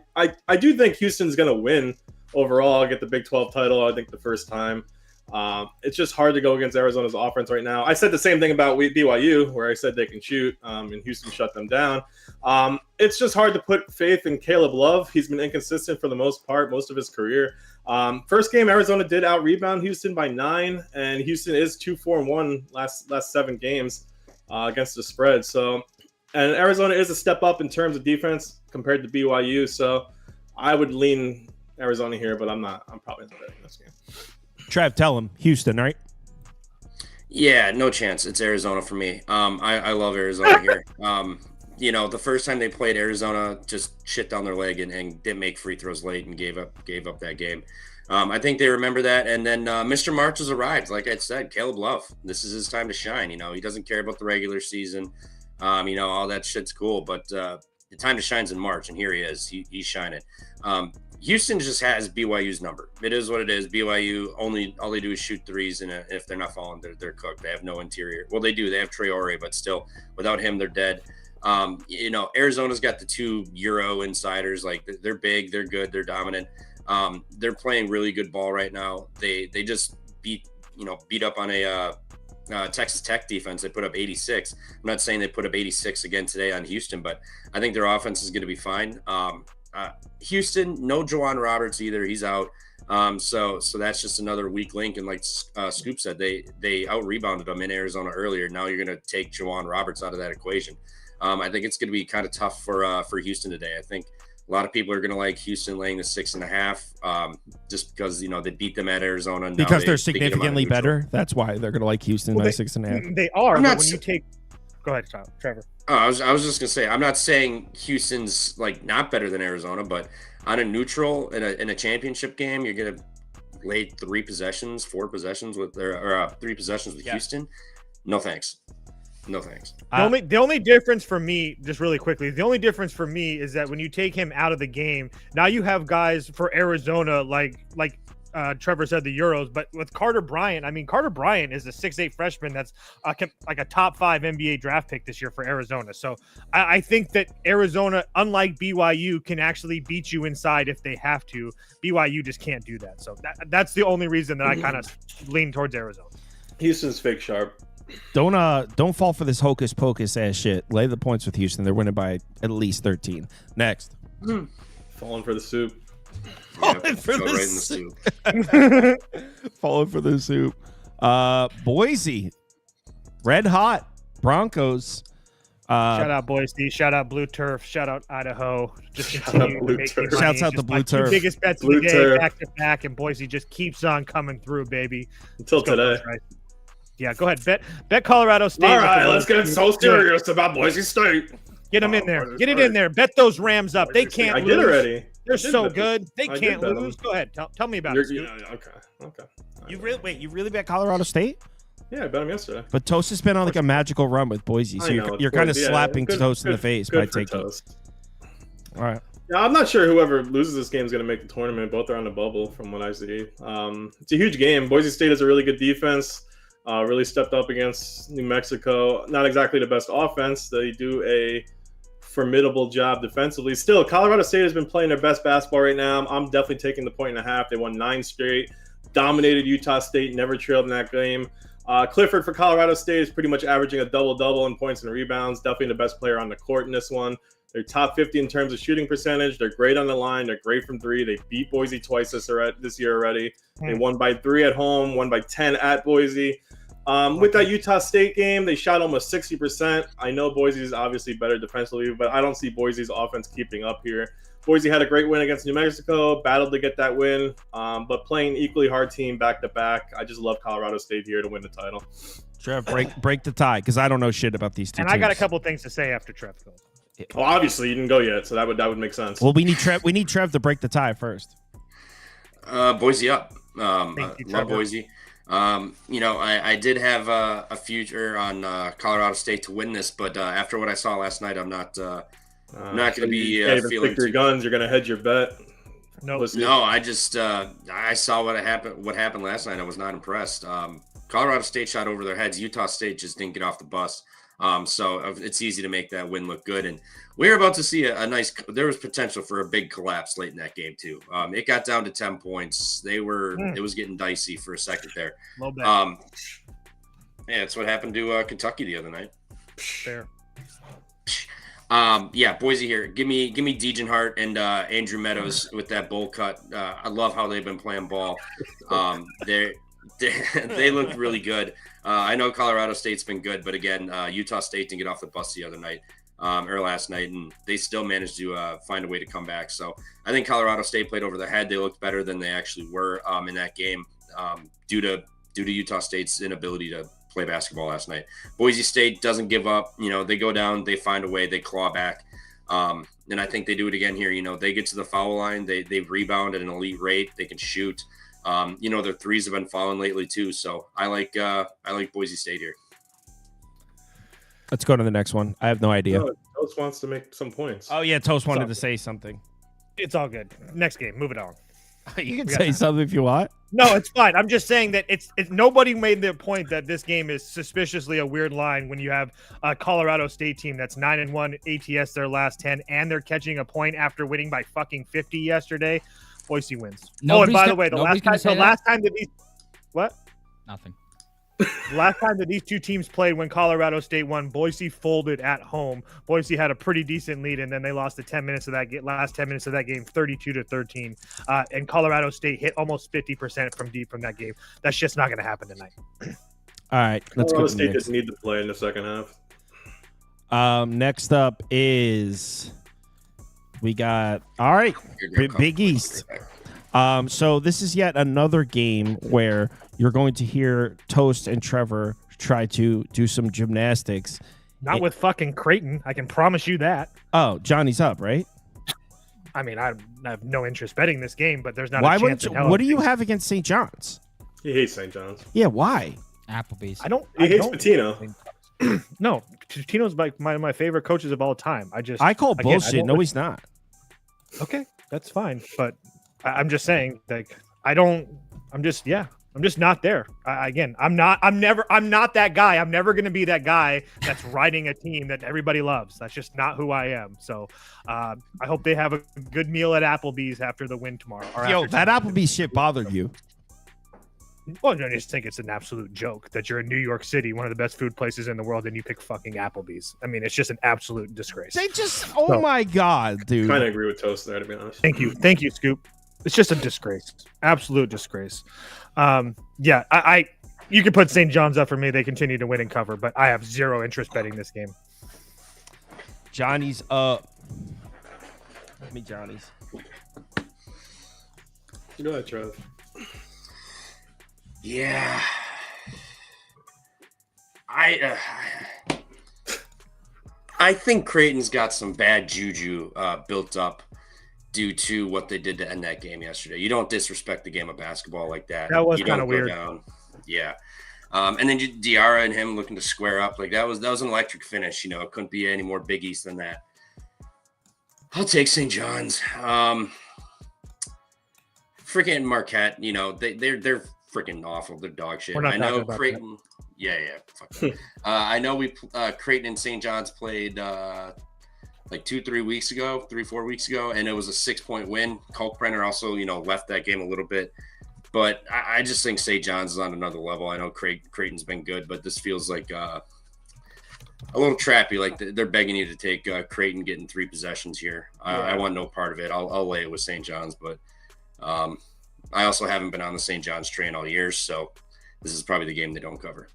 do think Houston's going to win overall, get the Big 12 title, I think the first time. It's just hard to go against Arizona's offense right now. I said the same thing about BYU, where I said they can shoot, and Houston shut them down. It's just hard to put faith in Caleb Love. He's been inconsistent for the most part, most of his career. First game, Arizona did out-rebound Houston by 9, and Houston is 2-4-1 last 7 games against the spread. So, and Arizona is a step up in terms of defense compared to BYU. So, I would lean Arizona here, but I'm probably not betting this game. Trev, tell him. Houston, right? Yeah, no chance. It's Arizona for me. I love Arizona here. The first time they played, Arizona just shit down their leg and didn't make free throws late and gave up that game. I think they remember that. And then Mr. March has arrived. Like I said, Caleb Love. This is his time to shine. He doesn't care about the regular season. All that shit's cool. But the time to shine's in March, and here he is. He's shining. Houston just has BYU's number. It is what it is. BYU all they do is shoot threes, and if they're not falling, they're cooked. They have no interior. Well, they do. They have Traore, but still, without him, they're dead. Arizona's got the 2 Euro insiders. Like they're big, they're good, they're dominant. They're playing really good ball right now. They just beat up on a Texas Tech defense. They put up 86. I'm not saying they put up 86 again today on Houston, but I think their offense is going to be fine. Houston, no Juwan Roberts either. He's out. So that's just another weak link. And like Scoop said, they out-rebounded them in Arizona earlier. Now you're going to take Juwan Roberts out of that equation. I think it's going to be kind of tough for Houston today. I think a lot of people are going to like Houston laying the 6.5 just because, they beat them at Arizona. Because they're significantly better? That's why they're going to like Houston by 6.5. They are, but when you take – go ahead, Trevor. I was just gonna say, I'm not saying Houston's like not better than Arizona, but on a neutral in a championship game, you're gonna lay 3 possessions, 4 possessions with 3 possessions with Houston. No thanks. The only difference for me, just really quickly, is that when you take him out of the game, now you have guys for Arizona like Trevor said, the Euros, but with Carter Bryant, Carter Bryant is a 6'8" freshman that's like a top 5 NBA draft pick this year for Arizona. So I think that Arizona, unlike BYU, can actually beat you inside if they have to. BYU just can't do that. So that's the only reason that I kind of lean towards Arizona. Houston's fake sharp. Don't fall for this hocus pocus ass shit. Lay the points with Houston. They're winning by at least 13. Next. Falling for the soup. Falling for the soup. Boise. Red hot. Broncos. Shout out Boise. Shout out Blue Turf. Shout out Idaho. Just continue making money. Shouts out the Blue Turf. Biggest bets of the day, back to back, and Boise just keeps on coming through, baby. Until today. Yeah, go ahead. Bet Colorado State. All right, let's get so serious about Boise State. Get them in there. Get it in there. Bet those Rams up. They can't lose. I did already. They're so good. They can't lose. Go ahead. Tell me about it. Okay. You really bet Colorado State? Yeah, I bet them yesterday. But Toast has been on like a magical run with Boise, so you're kind of slapping Toast in the face by taking. Toast. All right. Yeah, I'm not sure whoever loses this game is going to make the tournament. Both are on the bubble, from what I see. It's a huge game. Boise State has a really good defense. Really stepped up against New Mexico. Not exactly the best offense. They do a formidable job defensively. Still, Colorado State has been playing their best basketball right now. I'm definitely taking the 1.5. They won 9 straight. Dominated Utah State. Never trailed in that game. Clifford for Colorado State is pretty much averaging a double-double in points and rebounds. Definitely the best player on the court in this one. They're top 50 in terms of shooting percentage. They're great on the line. They're great from three. They beat Boise twice this year already. They won by 3 at home, won by 10 at Boise. With that Utah State game, they shot almost 60%. I know Boise is obviously better defensively, but I don't see Boise's offense keeping up here. Boise had a great win against New Mexico, battled to get that win, but playing equally hard team back-to-back. I just love Colorado State here to win the title. Trev, break the tie, because I don't know shit about these two teams. I got a couple things to say after Trev goes. Well, obviously you didn't go yet, so that would make sense. Well, we need Trev to break the tie first. Boise up. Thank you, love Boise. I did have a future on Colorado State to win this, but after what I saw last night, I'm not going to be feeling your guns. You're going to hedge your bet. No, I just I saw what happened last night. I was not impressed. Colorado State shot over their heads. Utah State just didn't get off the bus. So it's easy to make that win look good. And we're about to see there was potential for a big collapse late in that game too. It got down to 10 points. It was getting dicey for a second there. Yeah, that's what happened to Kentucky the other night. Fair. Boise here. Give me Dejan Hart and Andrew Meadows with that bowl cut. I love how they've been playing ball. They look really good. I know Colorado State's been good, but again, Utah State didn't get off the bus the other night or last night, and they still managed to find a way to come back. So I think Colorado State played over their head. They looked better than they actually were in that game due to Utah State's inability to play basketball last night. Boise State doesn't give up. They go down, they find a way, they claw back. And I think they do it again here. They get to the foul line, they rebound at an elite rate, they can shoot. Their threes have been falling lately too. So I like Boise State here. Let's go to the next one. I have no idea. Toast wants to make some points. Oh yeah, Toast wanted to say something. It's all good. Next game, move it on. You can say something if you want. No, it's fine. I'm just saying that it's nobody made the point that this game is suspiciously a weird line when you have a Colorado State team that's 9-1 ATS their last 10, and they're catching a point after winning by fucking 50 yesterday. Boise wins. And by the way, the last time that these what? Nothing. The last time that these two teams played when Colorado State won, Boise folded at home. Boise had a pretty decent lead, and then they lost the last 10 minutes of that game, 32-13. And Colorado State hit almost 50% from deep from that game. That's just not going to happen tonight. All right, let's go. Colorado State doesn't need to play in the second half. Next up is we got Big East. So this is yet another game where you're going to hear Toast and Trevor try to do some gymnastics. Not with fucking Creighton. I can promise you that. Oh, Johnny's up, right? I mean, I have no interest betting this game, but there's not a chance in hell. What do you have against St. John's? He hates St. John's. Yeah, why? Applebee's. He hates Pitino. No, Pitino's like my favorite coaches of all time. I call bullshit. No, he's not. Okay, that's fine. But I'm just saying, like, I'm just not there. I'm not that guy. I'm never going to be that guy that's riding a team that everybody loves. That's just not who I am. So I hope they have a good meal at Applebee's after the win tomorrow. Yo, that Applebee's shit bothered you. Well, I just think it's an absolute joke that you're in New York City, one of the best food places in the world, and you pick fucking Applebee's. I mean, it's just an absolute disgrace. My God, dude. I kind of agree with Toast there, to be honest. Thank you, Scoop. It's just a disgrace. Absolute disgrace. You can put St. John's up for me. They continue to win and cover, but I have zero interest betting this game. Johnny's up. Give me Johnny's. You know that, Trev. Yeah. I think Creighton's got some bad juju built up due to what they did to end that game yesterday. You don't disrespect the game of basketball like that. That was kind of weird. Yeah. And then Diarra and him looking to square up. Like that was an electric finish. It couldn't be any more Big East than that. I'll take St. John's. Freaking Marquette, they're freaking awful. They're dog shit. I know Creighton. Yeah. Fuck them. I know Creighton and St. John's played like 3-4 weeks ago, and it was a 6-point win. Kalkbrenner also, left that game a little bit. But I just think St. John's is on another level. I know Creighton's been good, but this feels like a little trappy. Like they're begging you to take Creighton getting 3 possessions here. I want no part of it. I'll lay it with St. John's, but I also haven't been on the St. John's train all year, so this is probably the game they don't cover.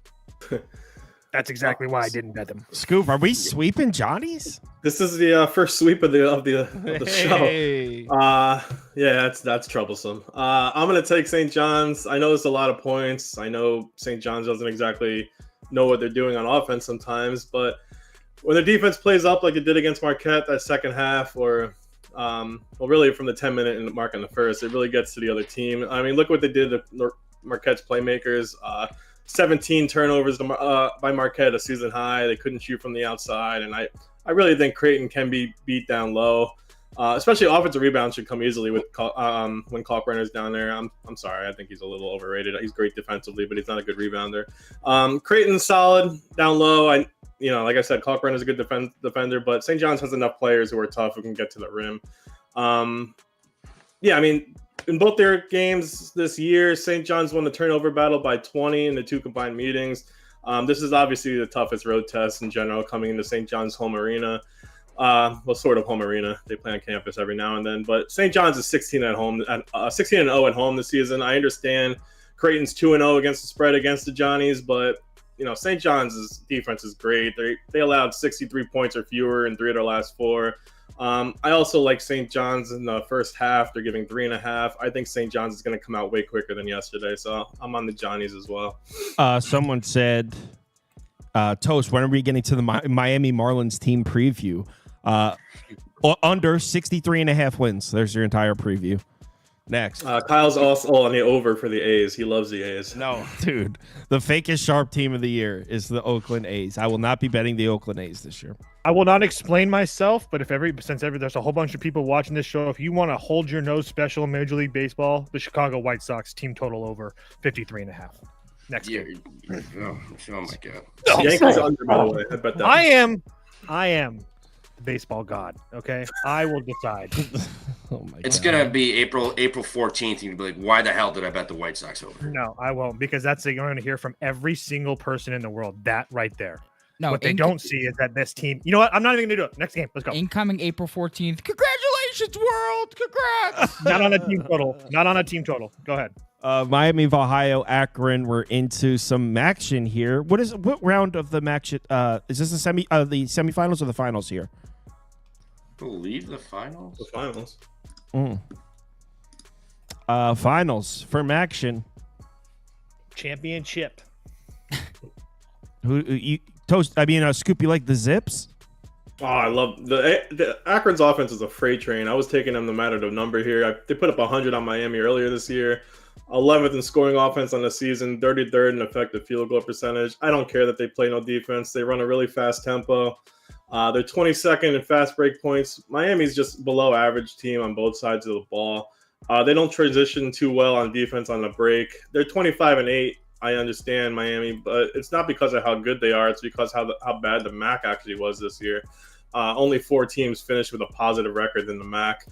That's exactly why I didn't bet them. Scoop, are we sweeping Johnny's? This is the first sweep of the Hey. show. Yeah, that's troublesome. I'm gonna take St. John's. I know it's a lot of points. I know St. John's doesn't exactly know what they're doing on offense sometimes, but when the defense plays up like it did against Marquette that second half, or really from the 10-minute mark in the first, it really gets to the other team. I mean, look what they did to Marquette's playmakers. 17 turnovers by Marquette, a season high. They couldn't shoot from the outside, and I really think Creighton can be beat down low. Especially offensive rebounds should come easily with when Kalkbrenner's down there. I'm sorry, I think he's a little overrated. He's great defensively, but he's not a good rebounder. Creighton's solid down low. Like I said, Kalkbrenner's a good defender, but St. John's has enough players who are tough who can get to the rim. I mean, in both their games this year, St. John's won the turnover battle by 20 in the 2 combined meetings. This is obviously the toughest road test in general coming into St. John's home arena. Sort of home arena. They play on campus every now and then. But St. John's is 16-0 at home this season. I understand Creighton's 2-0 against the spread against the Johnnies, but St. John's defense is great. They allowed 63 points or fewer in 3 of their last 4. I also like St. John's in the first half. They're giving 3.5. I think St. John's is going to come out way quicker than yesterday, so I'm on the Johnnies as well. Someone said, Toast, when are we getting to the Miami Marlins team preview? Under 63.5 wins. There's your entire preview. Next. Kyle's also on the over for the A's. He loves the A's. No, dude. The fakest sharp team of the year is the Oakland A's. I will not be betting the Oakland A's this year. I will not explain myself, but since there's a whole bunch of people watching this show, if you want to hold your nose special in Major League Baseball, the Chicago White Sox team total over 53.5. Next game. Oh my God. Yankees under, by the way. I bet that. I am the baseball god. Okay, I will decide. It's gonna be April 14th. You'll be like, why the hell did I bet the White Sox over? No, I won't, because you're going to hear from every single person in the world. That right there. No, what they don't see is that this team. You know what? I'm not even going to do it. Next game. Let's go. Incoming April 14th. Congratulations, world! Congrats. Not on a team total. Not on a team total. Go ahead. Miami of Ohio, Akron. We're into some action here. What round of the match? Is this the semifinals or the finals here? I believe the finals. The finals. Finals for action. Championship. Scoop, you like the Zips? Oh, I love the Akron's offense is a freight train. I was taking them no matter the number here. They put up 100 on Miami earlier this year. 11th in scoring offense on the season, 33rd in effective field goal percentage. I don't care that they play no defense. They run a really fast tempo. They're 22nd in fast break points. Miami's just below average team on both sides of the ball. They don't transition too well on defense on the break. They're 25-8. I understand Miami, but it's not because of how good they are. It's because how bad the MAC actually was this year. Only 4 teams finished with a positive record in the MAC.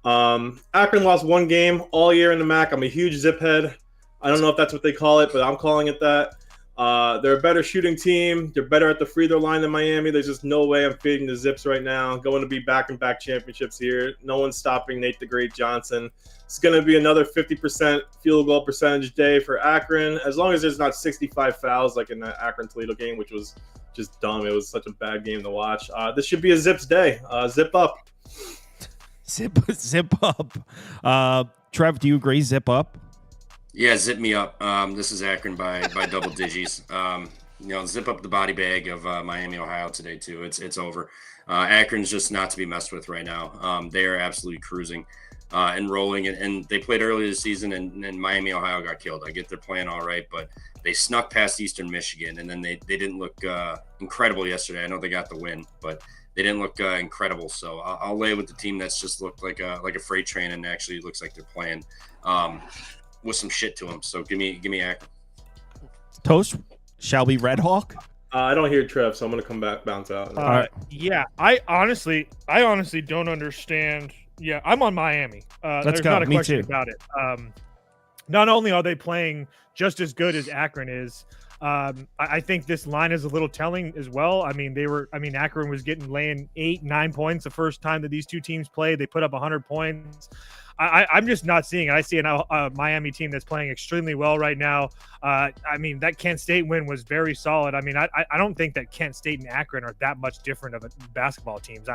Akron lost 1 game all year in the MAC. I'm a huge Zip head. I don't know if that's what they call it, but I'm calling it that. They're a better shooting team. They're better at the free throw line than Miami. There's just no way I'm fading the Zips right now. Going to be back-and-back championships here. No one's stopping Nate the Great Johnson. It's going to be another 50% field goal percentage day for Akron, as long as there's not 65 fouls like in that Akron-Toledo game, which was just dumb. It was such a bad game to watch. This should be a Zips day. Zip up. Zip up. Trev, do you agree? Zip up? Yeah, zip me up. This is Akron by double digits. Zip up the body bag of Miami, Ohio today too. It's over. Akron's just not to be messed with right now. They are absolutely cruising and rolling. And they played earlier this season, and Miami, Ohio got killed. I get they're playing all right, but they snuck past Eastern Michigan, and then they didn't look incredible yesterday. I know they got the win, but they didn't look incredible. So I'll lay with the team that's just looked like a freight train and actually looks like they're playing with some shit to them. So give me Akron. Toast, shall we Red Hawk? I don't hear Trev, so I'm gonna come back, bounce out. All right. Yeah, I honestly don't understand. Yeah, I'm on Miami. There's go. not a Me question too. about it. Not only are they playing just as good as Akron is, I think this line is a little telling as well. Akron was laying 8-9 points the first time that these two teams played. They put up 100 points. I'm just not seeing it. I see a Miami team that's playing extremely well right now. That Kent State win was very solid. I don't think that Kent State and Akron are that much different of basketball teams.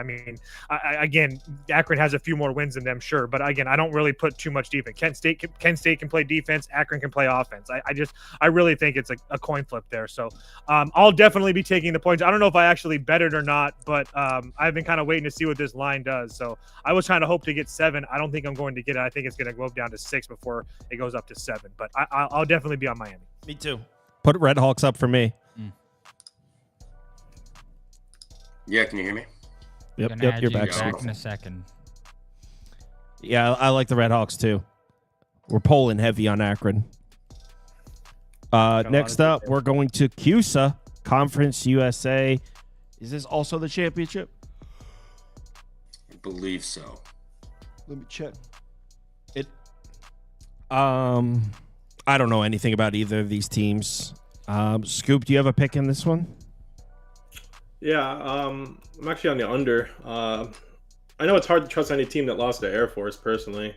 Again, Akron has a few more wins than them, sure, but again, I don't really put too much defense. Kent State can play defense. Akron can play offense. I really think it's a coin flip there. So I'll definitely be taking the points. I don't know if I actually bet it or not, but I've been kind of waiting to see what this line does. So I was trying to hope to get 7. I don't think I'm going to get it. I think it's going to go down to 6 before it goes up to 7. But I'll definitely be on Miami. Me too. Put Red Hawks up for me. Yeah, can you hear me? Yep, you're back. Back in a second. Yeah, I like the Red Hawks too. We're polling heavy on Akron. Next up, we're going to CUSA, Conference USA. Is this also the championship? I believe so. Let me check. I don't know anything about either of these teams. Scoop, do you have a pick in this one? Yeah, I'm actually on the under. I know it's hard to trust any team that lost to Air Force, personally.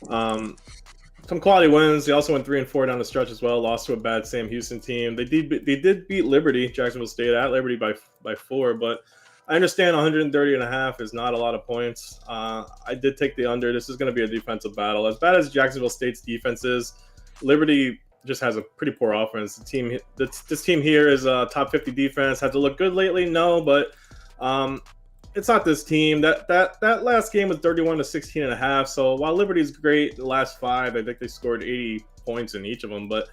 Some quality wins. They also went 3-4 down the stretch as well. Lost to a bad Sam Houston team. They did beat Liberty, Jacksonville State, at Liberty by 4, but I understand 130.5 is not a lot of points. I did take the under. This is going to be a defensive battle. As bad as Jacksonville State's defense is, Liberty just has a pretty poor offense. This team here is a top 50 defense. Has to look good lately? No, but it's not this team. That last game was 31-16.5. So while Liberty's great, the last 5, I think they scored 80 points in each of them, but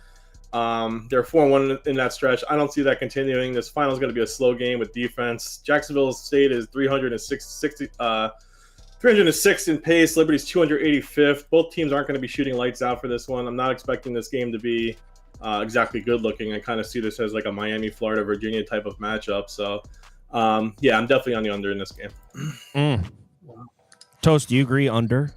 they're 4-1 in that stretch. I don't see that continuing. This final is going to be a slow game with defense. Jacksonville State is 306 in pace. Liberty's 285th. Both teams aren't going to be shooting lights out for this one. I'm not expecting this game to be exactly good looking. I kind of see this as like a Miami, Florida, Virginia type of matchup. So, yeah, I'm definitely on the under in this game. Toast, do you agree under?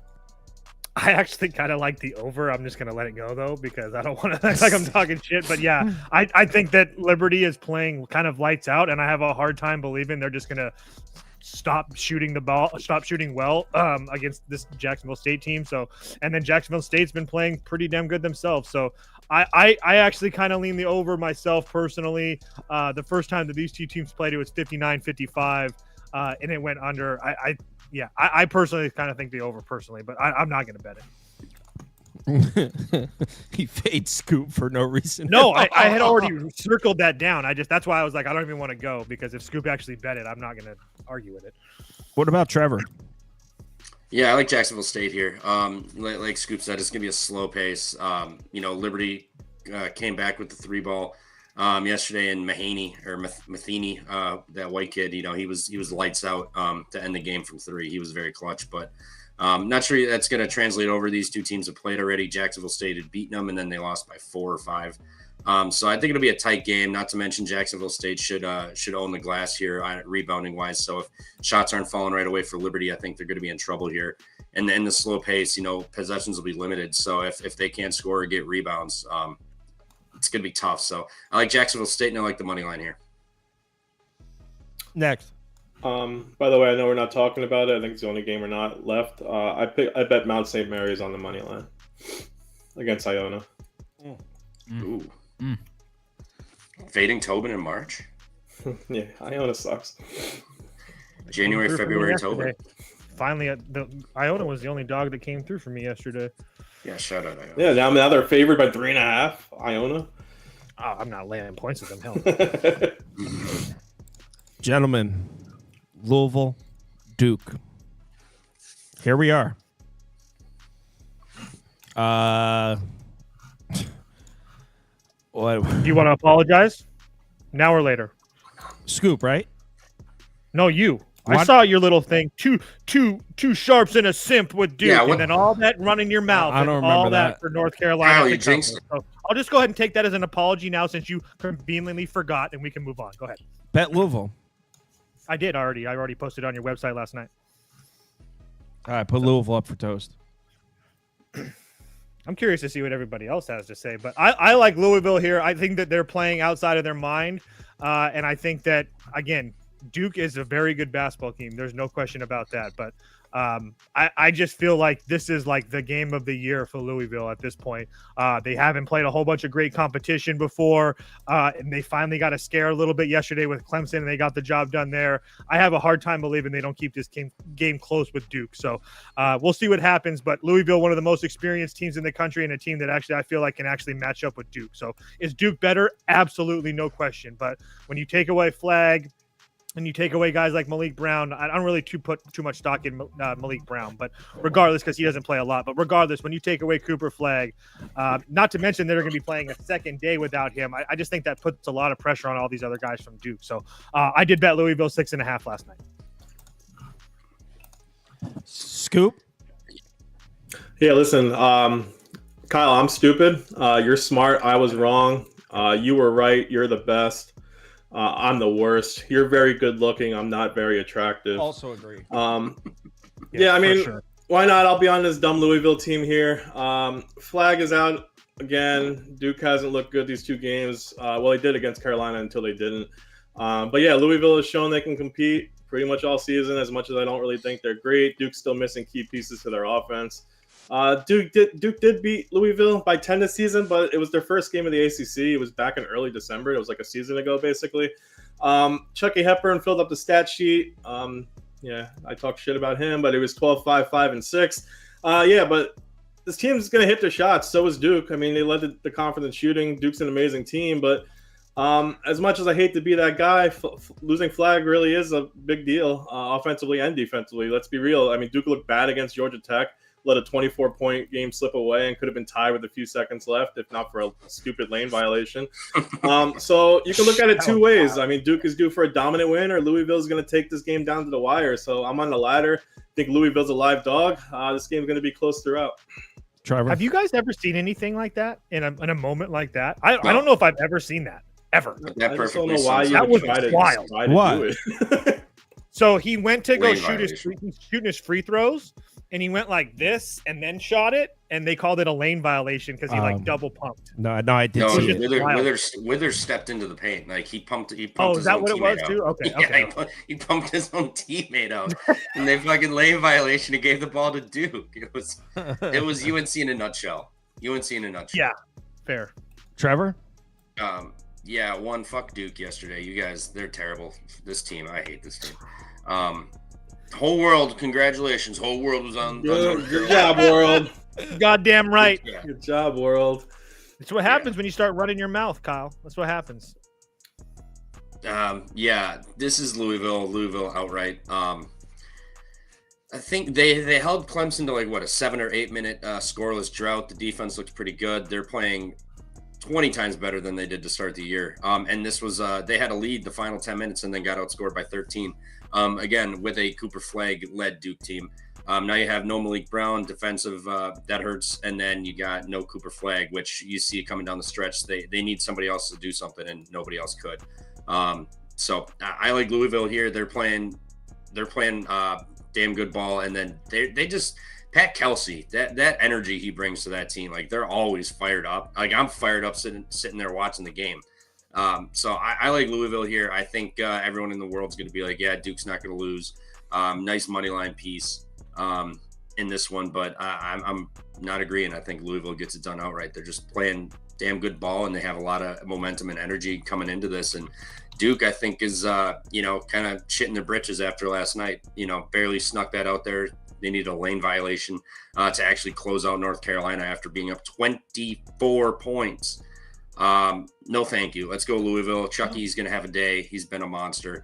I actually kind of like the over. I'm just going to let it go, though, because I don't want to act like I'm talking shit. But, yeah, I think that Liberty is playing kind of lights out, and I have a hard time believing they're just going to stop shooting well against this Jacksonville State team. So, and then Jacksonville State's been playing pretty damn good themselves. So I actually kind of lean the over myself personally. The first time that these two teams played, it was 59-55, and it went under. I personally kind of think the over personally, but I'm not going to bet it. He fades Scoop for no reason. No, I had already circled that down. That's why I was like, I don't even want to go, because if Scoop actually bet it, I'm not going to argue with it. What about Trevor? Yeah, I like Jacksonville State here. Like Scoop said, it's going to be a slow pace. Liberty came back with the 3-ball yesterday, and Matheny, that white kid, he was lights out to end the game from 3. He was very clutch, but not sure that's going to translate over. These two teams have played already. Jacksonville State had beaten them, and then they lost by 4 or 5. So I think it'll be a tight game. Not to mention Jacksonville State should own the glass here rebounding wise. So if shots aren't falling right away for Liberty, I think they're going to be in trouble here. And in the slow pace, possessions will be limited. So if they can't score or get rebounds, it's going to be tough. So I like Jacksonville State, and I like the money line here. Next. By the way, I know we're not talking about it. I think it's the only game we're not left. I bet Mount St. Mary's on the money line against Iona. Ooh. Fading Tobin in March. Yeah, Iona sucks. January, February, Tobin. Finally, Iona was the only dog that came through for me yesterday. Yeah, shout out Iona. Yeah, now they're favored by 3.5. Iona. Oh, I'm not laying points with them. Hell. Gentlemen, Louisville, Duke. Here we are. What? Do you want to apologize? Now or later? Scoop, right? No, you. What? I saw your little thing. Two sharps and a simp with Duke, and then all that running your mouth. I don't remember all that for North Carolina. You jinxed it. So I'll just go ahead and take that as an apology now, since you conveniently forgot, and we can move on. Go ahead. Bet Louisville. I did already. I already posted it on your website last night. All right, put Louisville up for Toast. I'm curious to see what everybody else has to say, but I like Louisville here. I think that they're playing outside of their mind, and I think that, again, Duke is a very good basketball team. There's no question about that, but I just feel like this is like the game of the year for Louisville at this point. They haven't played a whole bunch of great competition before, and they finally got a scare a little bit yesterday with Clemson, and they got the job done there. I have a hard time believing they don't keep this game close with Duke. So we'll see what happens. But Louisville, one of the most experienced teams in the country, and a team that actually I feel like can actually match up with Duke. So is Duke better? Absolutely, no question. But when you take away Flagg, and you take away guys like Malik Brown, I don't really put too much stock in Malik Brown, but regardless, because he doesn't play a lot. But regardless, when you take away Cooper Flagg, not to mention they're going to be playing a second day without him, I just think that puts a lot of pressure on all these other guys from Duke. So I did bet Louisville 6.5 last night. Scoop? Yeah, listen, Kyle, I'm stupid. You're smart. I was wrong. You were right. You're the best. I'm the worst. You're very good looking. I'm not very attractive. Also agree. Yeah, I mean, sure. Why not? I'll be on this dumb Louisville team here. Flagg is out again. Duke hasn't looked good these two games. Well, they did against Carolina until they didn't. But yeah, Louisville has shown they can compete pretty much all season, as much as I don't really think they're great. Duke's still missing key pieces to their offense. Duke did beat Louisville by 10 this season, but it was their first game of the ACC. It was back in early December. It was like a season ago, basically. Chucky Hepburn filled up the stat sheet. Yeah, I talked shit about him, but it was 12-5, 5-6. Yeah, but this team's going to hit their shots. So is Duke. I mean, they led the conference in shooting. Duke's an amazing team, but as much as I hate to be that guy, losing Flagg really is a big deal, offensively and defensively. Let's be real. I mean, Duke looked bad against Georgia Tech. Let a 24-point game slip away and could have been tied with a few seconds left, if not for a stupid lane violation. So you can look at it two ways. I mean, Duke is due for a dominant win, or Louisville is going to take this game down to the wire. So I'm on the latter. I think Louisville's a live dog. This game is going to be close throughout. Trevor, have you guys ever seen anything like that in a moment like that? I don't know if I've ever seen that ever. I just don't know why you would try to do it. So he went to go shooting his free throws. And he went like this and then shot it, and they called it a lane violation because he like double pumped. No, I did see it. Withers stepped into the paint. Like he pumped oh, his is that own what it was out. too? Okay. Yeah, okay. He pumped his own teammate out, and they fucking lane violation and gave the ball to Duke. It was UNC in a nutshell. Yeah, fair. Trevor? Yeah, fuck Duke yesterday. You guys, they're terrible. This team, I hate this team. Whole world, congratulations. Whole world was on. Good job, world. Goddamn right. Yeah. Good job, world. It's what happens when you start running your mouth, Kyle. That's what happens. Yeah, this is Louisville outright. I think they held Clemson to like a 7 or 8 minute scoreless drought. The defense looked pretty good. They're playing 20 times better than they did to start the year. And this was they had a lead the final 10 minutes and then got outscored by 13. Again, with a Cooper Flagg-led Duke team. Now you have no Malik Brown, defensive, that hurts, and then you got no Cooper Flagg, which you see coming down the stretch. They need somebody else to do something, and nobody else could. So I like Louisville here. They're playing damn good ball, and then they just Pat Kelsey, that energy he brings to that team, like they're always fired up. Like I'm fired up sitting there watching the game. So I like Louisville here. I think everyone in the world's going to be like, yeah, Duke's not going to lose. Nice money line piece in this one, but I'm not agreeing. I think Louisville gets it done outright. They're just playing damn good ball, and they have a lot of momentum and energy coming into this. And Duke, I think, is kind of shitting their britches after last night. Barely snuck that out there. They needed a lane violation to actually close out North Carolina after being up 24 points. No, thank you. Let's go Louisville. Chucky's going to have a day. He's been a monster.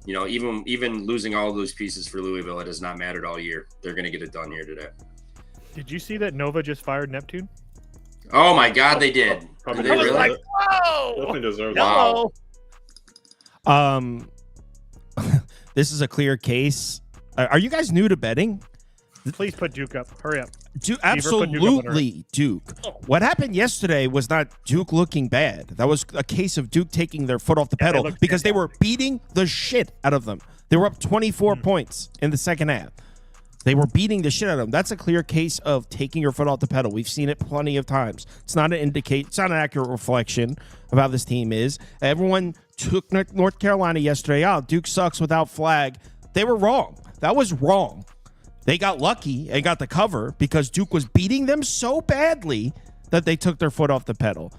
Even losing all of those pieces for Louisville, it has not mattered all year. They're going to get it done here today. Did you see that Nova just fired Neptune? Oh my God, they did. Probably did they really? Like, whoa! Definitely deserve Wow. This is a clear case. Are you guys new to betting? Please put Duke up. Hurry up. Absolutely, Duke. What happened yesterday was not Duke looking bad. That was a case of Duke taking their foot off the pedal because they were beating the shit out of them. They were up 24 points in the second half. They were beating the shit out of them. That's a clear case of taking your foot off the pedal. We've seen it plenty of times. It's not an accurate reflection of how this team is. Everyone took North Carolina yesterday. Oh, Duke sucks without Flag. They were wrong. That was wrong. They got lucky and got the cover because Duke was beating them so badly that they took their foot off the pedal.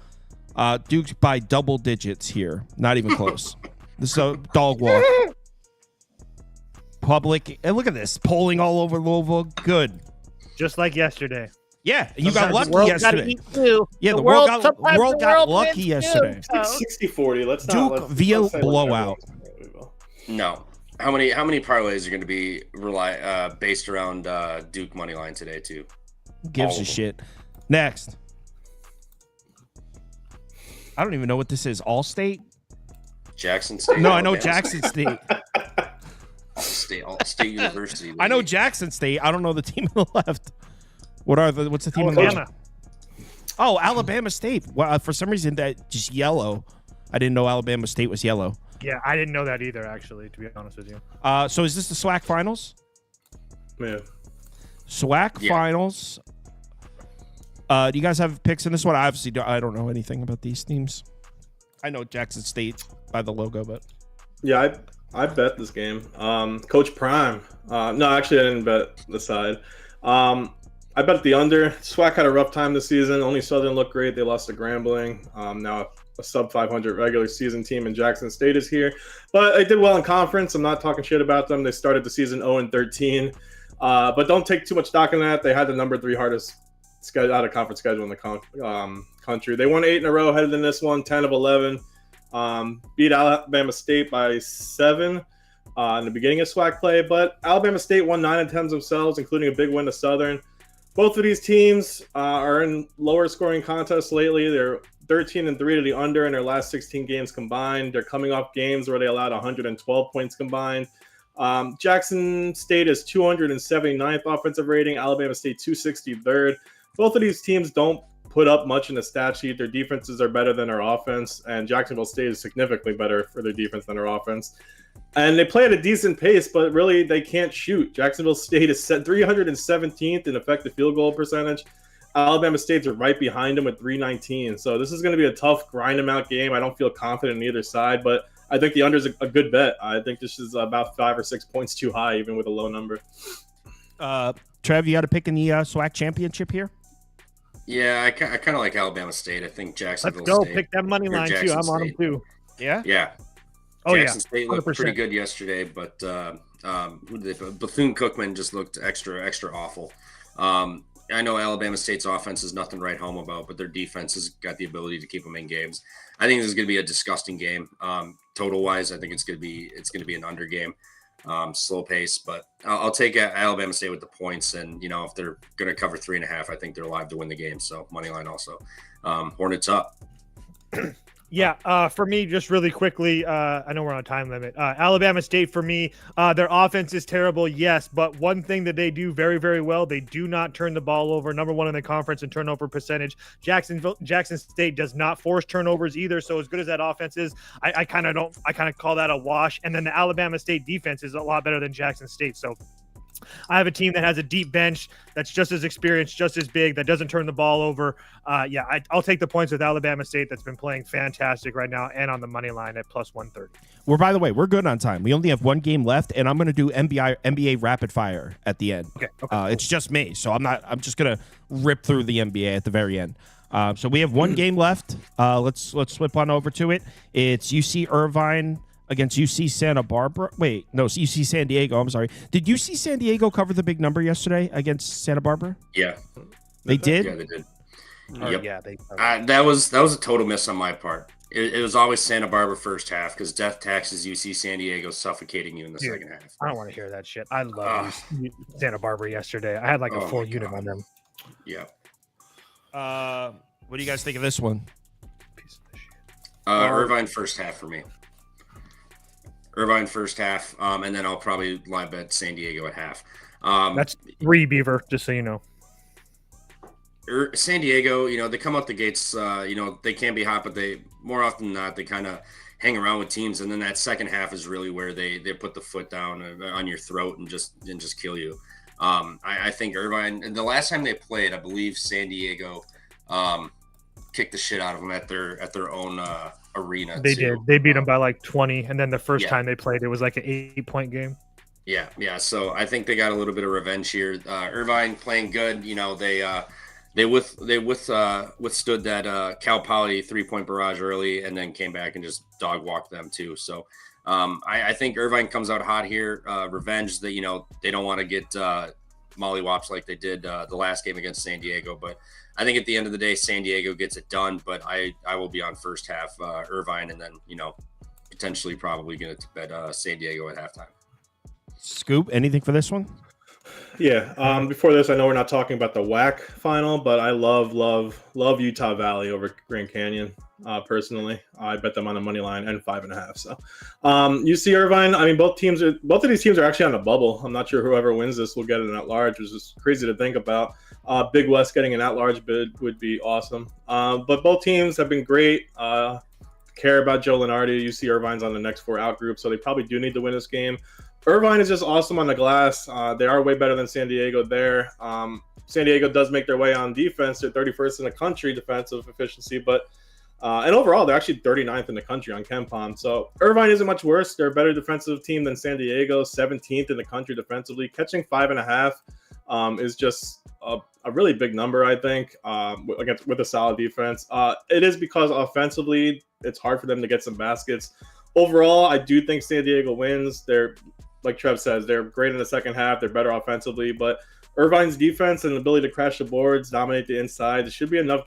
Duke's by double digits here. Not even close. This is a dog walk. Public, and look at this, polling all over Louisville. Good. Just like yesterday. Yeah, you got lucky yesterday. Yeah, the world got lucky yesterday. 60-40. Let's Duke via blowout. No. How many parlays are going to be based around Duke money line today too? Gives a shit. Next. I don't even know what this is. Allstate? Jackson State. No, I know Jackson State. State University. I know Jackson State. I don't know the team on the left. What's the team on the left? Oh, Alabama State. Well, for some reason that just yellow. I didn't know Alabama State was yellow. Yeah, I didn't know that either, actually, to be honest with you. So is this the SWAC finals? Yeah. SWAC finals. Do you guys have picks in this one? I don't know anything about these teams. I know Jackson State by the logo, but yeah, I bet this game. Coach Prime. No, actually, I didn't bet the side. I bet the under. SWAC had a rough time this season. Only Southern looked great. They lost to Grambling. Now a sub 500 regular season team in Jackson State is here, but they did well in conference. I'm not talking shit about them. They started the season 0-13, but don't take too much stock in that. They had the number 3 hardest out of conference schedule in the country. They won 8 in a row, headed in this one 10 of 11. Beat Alabama State by 7 in the beginning of SWAC play, but Alabama State won 9 and 10s themselves, including a big win to Southern. Both of these teams are in lower scoring contests lately. They're 13-3 to the under in their last 16 games combined. They're coming off games where they allowed 112 points combined. Jackson State is 279th offensive rating. Alabama State 263rd. Both of these teams don't put up much in the stat sheet. Their defenses are better than their offense, and Jacksonville State is significantly better for their defense than their offense. And they play at a decent pace, but really they can't shoot. Jacksonville State is set 317th in effective field goal percentage. Alabama State's are right behind them with 319. So this is going to be a tough grind them out game. I don't feel confident in either side, but I think the under is a good bet. I think this is about 5 or 6 points too high, even with a low number. Trev, you got to pick in the SWAC championship here? Yeah, I kind of like Alabama State. I think Jacksonville Let's go. State. Pick that money line, too. I'm on them, too. Yeah? Yeah. Oh, Jackson State looked 100%. pretty good yesterday, but who did they put? Bethune-Cookman just looked extra awful. I know Alabama State's offense is nothing to write home about, but their defense has got the ability to keep them in games. I think this is going to be a disgusting game. Total-wise, I think it's going to be an under game. Slow pace, but I'll take Alabama State with the points, and if they're going to cover 3.5, I think they're live to win the game. So money line also. Hornets up. Yeah, for me, just really quickly, I know we're on a time limit. Alabama State, for me, their offense is terrible, yes, but one thing that they do very, very well, they do not turn the ball over. Number 1 in the conference in turnover percentage. Jackson State does not force turnovers either, so as good as that offense is, I kind of call that a wash. And then the Alabama State defense is a lot better than Jackson State, so I have a team that has a deep bench that's just as experienced, just as big, that doesn't turn the ball over. I'll take the points with Alabama State that's been playing fantastic right now and on the money line at plus 130. By the way, we're good on time. We only have 1 game left, and I'm going to do NBA rapid fire at the end. Okay. It's just me, so I'm just going to rip through the NBA at the very end. So we have 1 game left. Let's flip on over to it. It's UC Irvine against UC Santa Barbara. Wait, no, it's UC San Diego. I'm sorry. Did UC San Diego cover the big number yesterday against Santa Barbara? Yeah. They did? Yeah, they did. Yep. Yeah, that was a total miss on my part. It was always Santa Barbara first half because death taxes UC San Diego suffocating you in the second half. I don't want to hear that shit. I love Santa Barbara yesterday. I had like a full unit on them. Yeah. What do you guys think of this one? Piece of shit. Irvine first half for me. Irvine first half, and then I'll probably live bet San Diego at half. That's 3, Beaver, just so you know. San Diego, they come out the gates, they can be hot, but they more often than not, they kind of hang around with teams. And then that second half is really where they put the foot down on your throat and just kill you. I think Irvine, the last time they played, I believe San Diego kicked the shit out of them at their own arena. They did. They beat them by like 20, and then the first time they played, it was like an 8-point game. Yeah. So I think they got a little bit of revenge here. Irvine playing good. You know, they withstood that Cal Poly 3-point barrage early, and then came back and just dog walked them too. So I think Irvine comes out hot here. Revenge that, you know, they don't want to get mollywops like they did the last game against San Diego, but I think at the end of the day, San Diego gets it done. But I will be on first half Irvine, and then, you know, potentially probably going to bet San Diego at halftime. Scoop, anything for this one? Yeah. Before this, I know we're not talking about the WAC final, but I love Utah Valley over Grand Canyon. Personally, I bet them on the money line and 5.5. So, UC Irvine. I mean, both of these teams are actually on the bubble. I'm not sure whoever wins this will get an at-large, which is crazy to think about. Big West getting an at-large bid would be awesome. But both teams have been great. Care about Joe Lenardi. UC Irvine's on the next 4 out group, so they probably do need to win this game. Irvine is just awesome on the glass. They are way better than San Diego there. San Diego does make their way on defense. They're 31st in the country defensive efficiency, but and overall, they're actually 39th in the country on KenPom. So Irvine isn't much worse. They're a better defensive team than San Diego, 17th in the country defensively. Catching 5.5 is just a really big number, I think, with a solid defense. It is because offensively, it's hard for them to get some baskets. Overall, I do think San Diego wins. They're, like Trev says, they're great in the second half. They're better offensively, but Irvine's defense and ability to crash the boards, dominate the inside, there should be enough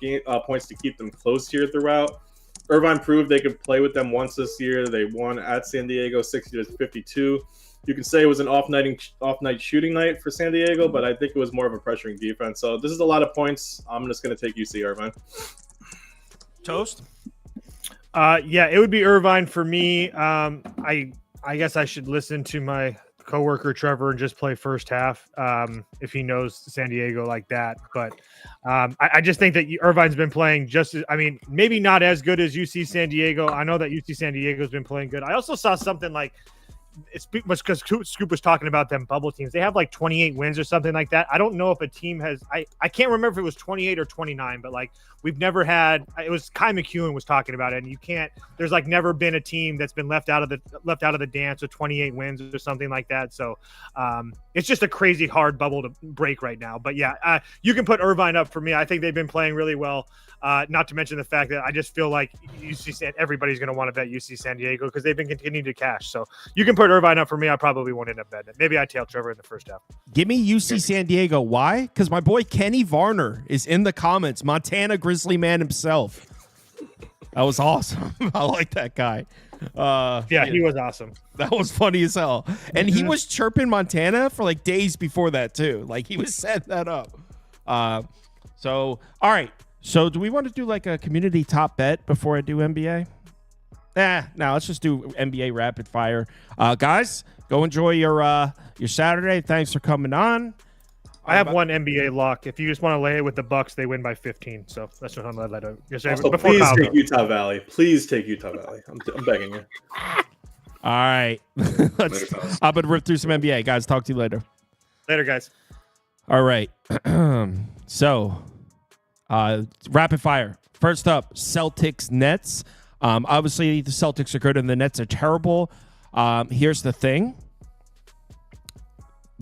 points to keep them close here throughout. Irvine proved they could play with them once this year. They won at San Diego 60-52. You can say it was an off-night shooting night for San Diego, but I think it was more of a pressuring defense. So this is a lot of points. I'm just going to take UC Irvine. Toast? Yeah, it would be Irvine for me. I guess I should listen to my coworker Trevor and just play first half if he knows San Diego like that. But I just think that Irvine's been playing maybe not as good as UC San Diego. I know that UC San Diego's been playing good. I also saw something like, it's because Scoop was talking about them bubble teams. They have like 28 wins or something like that. I don't know if a team has, I can't remember if it was 28 or 29, but like we've never had, it was Kai McEwen was talking about it, and there's like never been a team that's been left out of the dance with 28 wins or something like that. So it's just a crazy hard bubble to break right now. But yeah, you can put Irvine up for me. I think they've been playing really well. Not to mention the fact that I just feel like everybody's going to want to bet UC San Diego because they've been continuing to cash. So you can put Irvine up for me. I probably won't end up betting it. Maybe I tail Trevor in the first half. Give me UC San Diego. Why? Because my boy Kenny Varner is in the comments. Montana Grizzly man himself. That was awesome. I like that guy. He was awesome. That was funny as hell. And he was chirping Montana for like days before that too. Like he was setting that up. So, all right. So do we want to do like a community top bet before I do NBA? No, let's just do NBA rapid fire. Guys, go enjoy your Saturday. Thanks for coming on. I have one NBA lock. If you just want to lay it with the Bucks, they win by 15. So that's what I'm going to let out. Please take Utah Valley. Please take Utah Valley. I'm begging you. All right. I'm going to rip through some NBA. Guys, talk to you later. Later, guys. All right. So, rapid fire. First up, Celtics Nets. Obviously, the Celtics are good and the Nets are terrible. Here's the thing.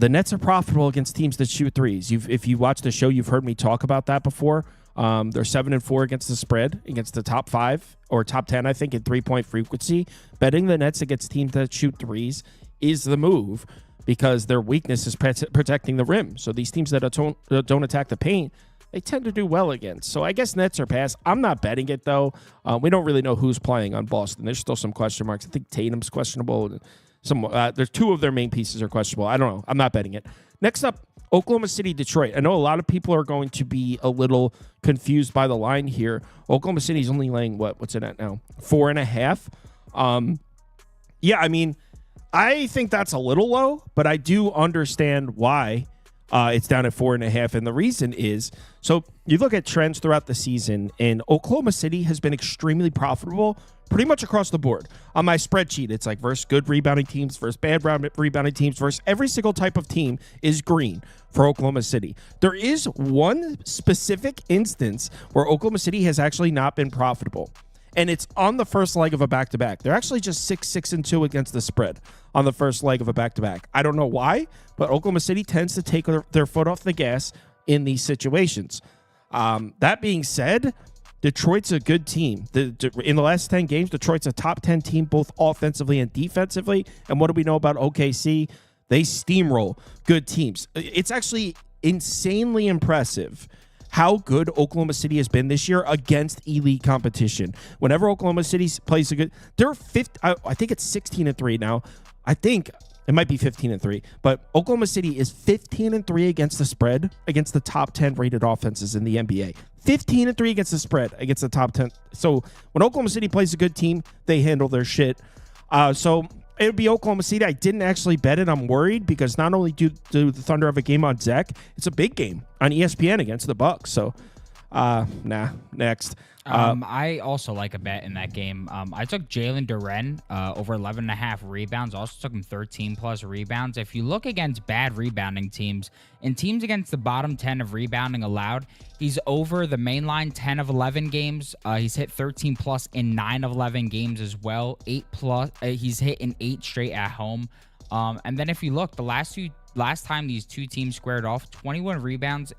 The Nets are profitable against teams that shoot threes. If you watch the show, you've heard me talk about that before. They're 7-4 against the spread, against the top 5 or top 10, I think, in 3-point frequency. Betting the Nets against teams that shoot threes is the move because their weakness is protecting the rim. So these teams that don't attack the paint, they tend to do well against. So I guess Nets are pass. I'm not betting it, though. We don't really know who's playing on Boston. There's still some question marks. I think Tatum's questionable. There's 2 of their main pieces are questionable. I don't know. I'm not betting it. Next up, Oklahoma City, Detroit. I know a lot of people are going to be a little confused by the line here. Oklahoma City's only laying, what's it at now? 4.5. Yeah, I mean, I think that's a little low, but I do understand why. It's down at 4.5. And the reason is, so you look at trends throughout the season, and Oklahoma City has been extremely profitable pretty much across the board. On my spreadsheet, it's like versus good rebounding teams, versus bad rebounding teams, versus every single type of team is green for Oklahoma City. There is one specific instance where Oklahoma City has actually not been profitable, and it's on the first leg of a back-to-back. They're actually just 6-6-2 against the spread on the first leg of a back-to-back. I don't know why, but Oklahoma City tends to take their foot off the gas in these situations. That being said, Detroit's a good team. In the last 10 games, Detroit's a top 10 team both offensively and defensively. And what do we know about OKC? They steamroll good teams. It's actually insanely impressive how good Oklahoma City has been this year against elite competition. Whenever Oklahoma City plays a good, they're I think it's 16-3 now. I think it might be 15-3, but Oklahoma City is 15-3 against the spread against the top 10 rated offenses in the NBA. 15-3 against the spread against the top 10. So when Oklahoma City plays a good team, they handle their shit. So it would be Oklahoma City. I didn't actually bet it. I'm worried because not only do the Thunder have a game on Zach, it's a big game on ESPN against the Bucks. So, next. I also like a bet in that game. I took Jalen Duren over 11.5 rebounds. Also took him 13+ rebounds. If you look against bad rebounding teams and teams against the bottom 10 of rebounding allowed, he's over the main line 10 of 11 games. He's hit 13+ in 9 of 11 games as well. 8+. He's hit in 8 straight at home. And then if you look, the last time these two teams squared off, 21 rebounds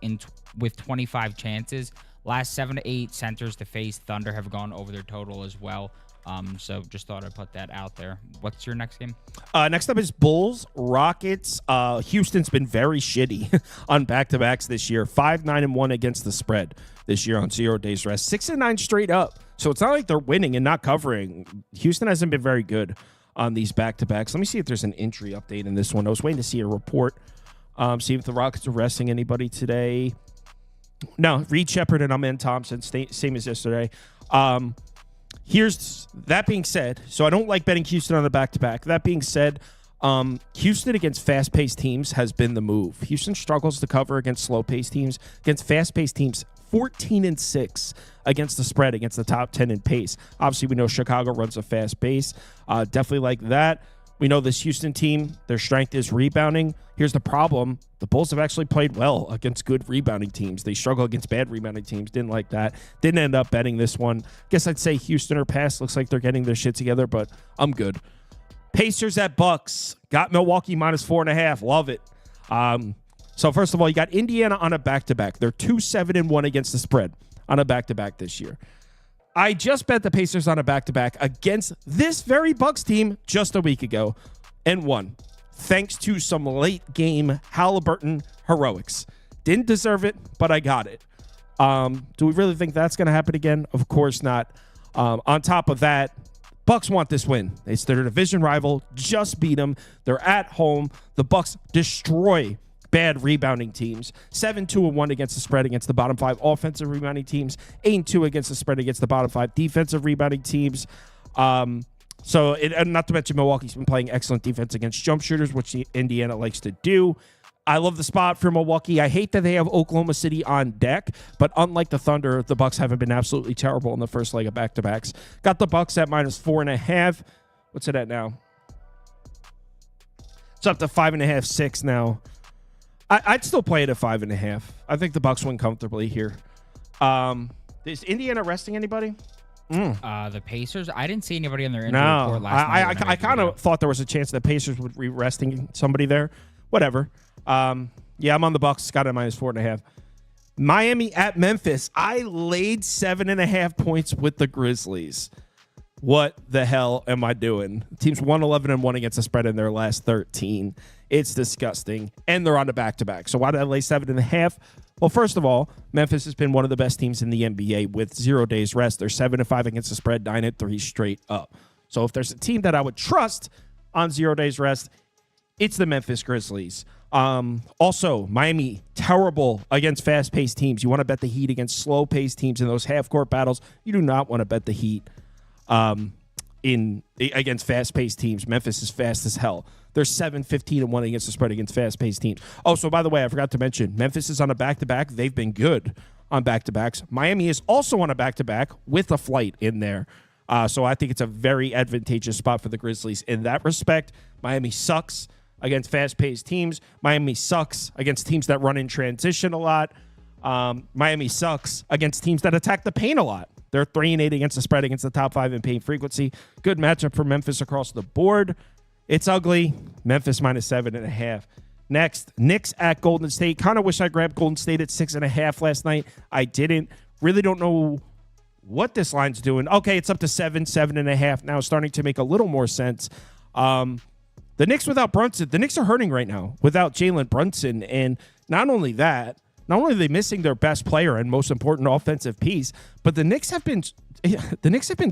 with 25 chances. Last 7 to 8 centers to face Thunder have gone over their total as well. So just thought I'd put that out there. What's your next game? Next up is Bulls, Rockets. Houston's been very shitty on back-to-backs this year. 5-9-1 against the spread this year on 0 days rest. 6-9 straight up. So it's not like they're winning and not covering. Houston hasn't been very good on these back-to-backs. Let me see if there's an injury update in this one. I was waiting to see a report. See if the Rockets are resting anybody today. No, Reed Shepard and Amen Thompson, same as yesterday. Here's that being said, so I don't like betting Houston on the back-to-back. That being said, Houston against fast-paced teams has been the move. Houston struggles to cover against slow-paced teams. Against fast-paced teams, 14-6 against the spread, against the top 10 in pace. Obviously, we know Chicago runs a fast pace. Definitely like that. We know this Houston team, their strength is rebounding. Here's the problem. The Bulls have actually played well against good rebounding teams. They struggle against bad rebounding teams. Didn't like that. Didn't end up betting this one. Guess I'd say Houston or pass. Looks like they're getting their shit together, but I'm good. Pacers at Bucks. Got Milwaukee -4.5. Love it. So first of all, you got Indiana on a back-to-back. They're 2-7-1 against the spread on a back-to-back this year. I just bet the Pacers on a back-to-back against this very Bucks team just a week ago and won, thanks to some late-game Halliburton heroics. Didn't deserve it, but I got it. Do we really think that's going to happen again? Of course not. On top of that, Bucks want this win. It's their division rival. Just beat them. They're at home. The Bucks destroy bad rebounding teams. 7-2-1 against the spread against the bottom 5 offensive rebounding teams. 8-2 against the spread against the bottom 5 defensive rebounding teams. And not to mention Milwaukee's been playing excellent defense against jump shooters, which Indiana likes to do. I love the spot for Milwaukee. I hate that they have Oklahoma City on deck, but unlike the Thunder, the Bucks haven't been absolutely terrible in the first leg of back-to-backs. Got the Bucks at -4.5. What's it at now? It's up to 5.5, 6 now. I'd still play it at 5.5. I think the Bucks win comfortably here. Is Indiana resting anybody? The Pacers? I didn't see anybody on their injury report last night. I kind of thought there was a chance the Pacers would be resting somebody there. Whatever. Yeah, I'm on the Bucks. Got it -4.5. Miami at Memphis. I laid 7.5 points with the Grizzlies. What the hell am I doing? Teams 1-11-1 against the spread in their last 13. It's disgusting. And they're on the back-to-back. So why did I lay 7.5? Well, first of all, Memphis has been one of the best teams in the NBA with 0 days rest. They're 7-5 against the spread, 9-3 straight up. So if there's a team that I would trust on 0 days rest, it's the Memphis Grizzlies. Also, Miami, terrible against fast-paced teams. You want to bet the Heat against slow-paced teams in those half-court battles. You do not want to bet the Heat against fast-paced teams. Memphis is fast as hell. They're 7-15-1 against the spread against fast-paced teams. Oh, so by the way, I forgot to mention, Memphis is on a back-to-back. They've been good on back-to-backs. Miami is also on a back-to-back with a flight in there. So I think it's a very advantageous spot for the Grizzlies in that respect. Miami sucks against fast-paced teams. Miami sucks against teams that run in transition a lot. Miami sucks against teams that attack the paint a lot. They're 3-8 against the spread against the top 5 in paint frequency. Good matchup for Memphis across the board. It's ugly. Memphis -7.5. Next, Knicks at Golden State. Kind of wish I grabbed Golden State at 6.5 last night. I didn't. Really don't know what this line's doing. Okay, it's up to 7.5 now, starting to make a little more sense. The Knicks without Brunson, the Knicks are hurting right now without Jalen Brunson. And not only that, not only are they missing their best player and most important offensive piece, but the Knicks have been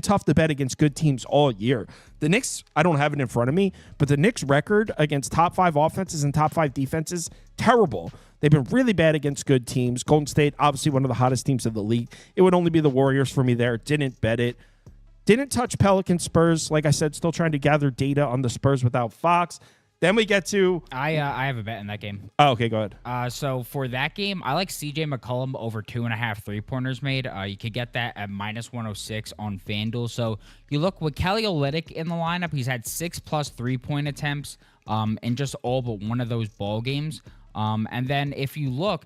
tough to bet against good teams all year. The Knicks, I don't have it in front of me, but the Knicks record against top 5 offenses and top 5 defenses, terrible. They've been really bad against good teams. Golden State, obviously one of the hottest teams in the league. It would only be the Warriors for me there. Didn't bet it. Didn't touch Pelicans Spurs. Like I said, still trying to gather data on the Spurs without Fox. Then we get to... I have a bet in that game. Oh, okay, go ahead. So for that game, I like CJ McCollum over 2.5 3-pointers made. You could get that at -106 on FanDuel. So you look with Kelly Olynyk in the lineup, he's had 6+ 3-point attempts in just all but one of those ball games. And then if you look...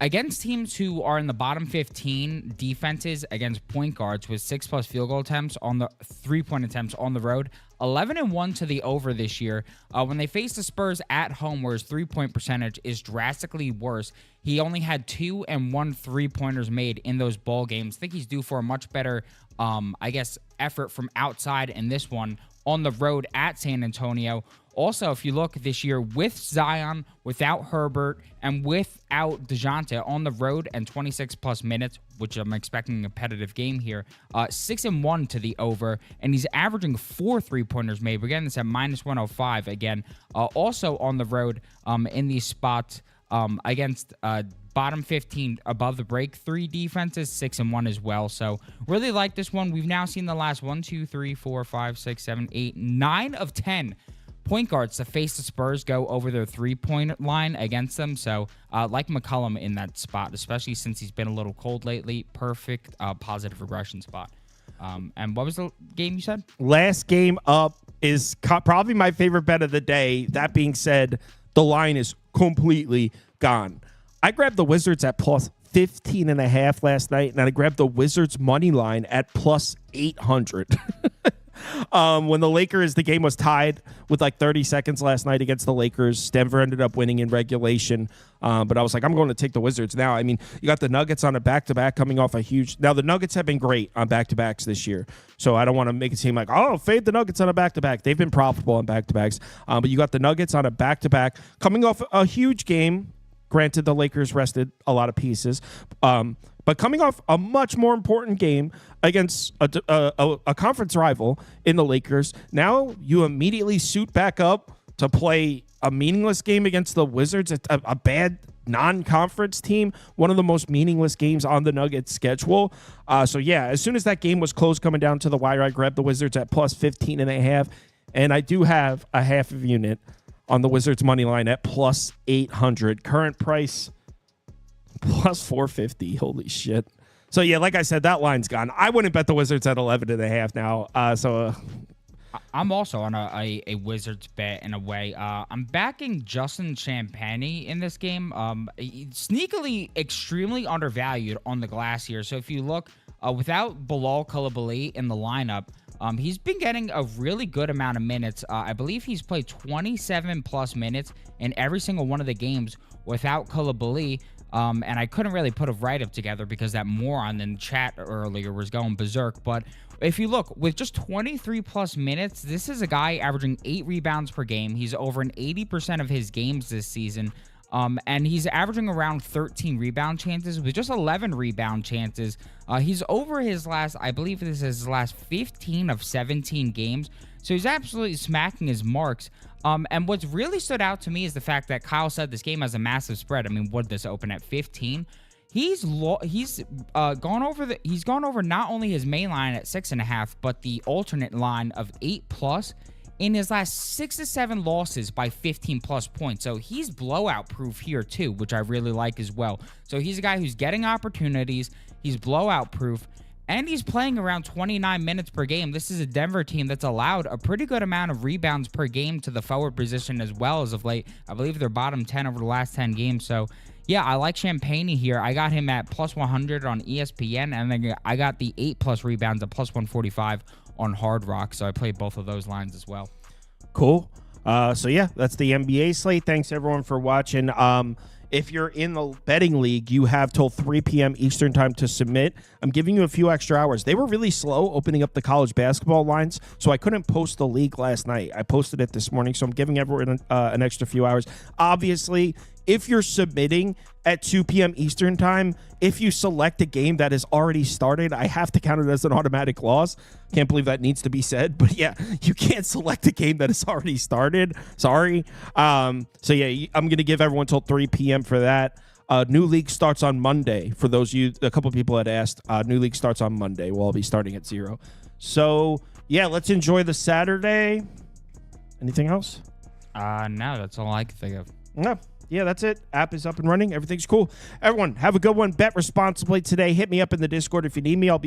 against teams who are in the bottom 15 defenses against point guards with 6+ field goal attempts on the 3-point attempts on the road, 11-1 to the over this year. When they face the Spurs at home, where his 3-point percentage is drastically worse, he only had 2 and 1 3-pointers made in those ball games. I think he's due for a much better, effort from outside in this one on the road at San Antonio. Also, if you look this year with Zion, without Herbert, and without DeJounte on the road and 26+ minutes, which I'm expecting a competitive game here, 6-1 to the over, and he's averaging 4 3-pointers made. We're getting this at -105 again. Also on the road in these spots against bottom 15 above the break 3 defenses, 6-1 as well. So really like this one. We've now seen the last 1, 2, 3, 4, 5, 6, 7, 8, 9 of 10 point guards to face the Spurs go over their 3-point line against them. So like McCollum in that spot, especially since he's been a little cold lately. Perfect positive regression spot. And what was the game you said? Last game up is probably my favorite bet of the day. That being said, the line is completely gone. I grabbed the Wizards at +15.5 last night, and I grabbed the Wizards money line at +800. When the game was tied with like 30 seconds last night against the Lakers. Denver ended up winning in regulation. But I was like, I'm going to take the Wizards now. I mean, you got the Nuggets on a back-to-back coming off a huge... Now, the Nuggets have been great on back-to-backs this year. So I don't want to make it seem like, oh, fade the Nuggets on a back-to-back. They've been profitable on back-to-backs. But you got the Nuggets on a back-to-back coming off a huge game. Granted, the Lakers rested a lot of pieces. But coming off a much more important game against a conference rival in the Lakers, now you immediately suit back up to play a meaningless game against the Wizards, a bad non-conference team, one of the most meaningless games on the Nuggets schedule. So, yeah, as soon as that game was close coming down to the wire, I grabbed the Wizards at +15.5, and I do have a half of unit on the Wizards money line at +800. Current price +450. Holy shit. So, yeah, like I said, that line's gone. I wouldn't bet the Wizards at 11.5 now. I'm also on a Wizards bet in a way. I'm backing Justin Champagnie in this game. Sneakily extremely undervalued on the glass here. So if you look without Bilal Coulibaly in the lineup, he's been getting a really good amount of minutes. I believe he's played 27+ minutes in every single one of the games without Coulibaly. And I couldn't really put a write-up together because that moron in chat earlier was going berserk. But if you look, with just 23+ minutes, this is a guy averaging 8 rebounds per game. He's over an 80% of his games this season. And he's averaging around 13 rebound chances with just 11 rebound chances. He's over his last, I believe this is his last 15 of 17 games. So he's absolutely smacking his marks. And what's really stood out to me is the fact that Kyle said this game has a massive spread. I mean, what did this open at 15? He's gone over not only his main line at 6.5, but the alternate line of 8+ in his last 6 to 7 losses by 15 plus points. So he's blowout proof here too, which I really like as well. So he's a guy who's getting opportunities. He's blowout proof. And he's playing around 29 minutes per game. This is a Denver team that's allowed a pretty good amount of rebounds per game to the forward position as well as of late. I believe they're bottom 10 over the last 10 games. So, yeah, I like Champagne here. I got him at plus 100 on ESPN, and then I got the 8+ rebounds at plus 145 on Hard Rock. So I played both of those lines as well. Cool. So, yeah, that's the NBA slate. Thanks, everyone, for watching. If you're in the betting league, you have till 3 p.m. Eastern time to submit. I'm giving you a few extra hours. They were really slow opening up the college basketball lines, so I couldn't post the league last night. I posted it this morning, so I'm giving everyone an extra few hours. Obviously, if you're submitting at 2 p.m. Eastern time, if you select a game that has already started, I have to count it as an automatic loss. Can't believe that needs to be said, but yeah, you can't select a game that has already started. Sorry. So yeah, I'm going to give everyone till 3 p.m. for that. New league starts on Monday. For those of you, a couple people had asked, new league starts on Monday. We'll all be starting at 0. So yeah, let's enjoy the Saturday. Anything else? No, that's all I can think of. No. Yeah, that's it. App is up and running. Everything's cool. Everyone, have a good one. Bet responsibly today. Hit me up in the Discord if you need me. I'll be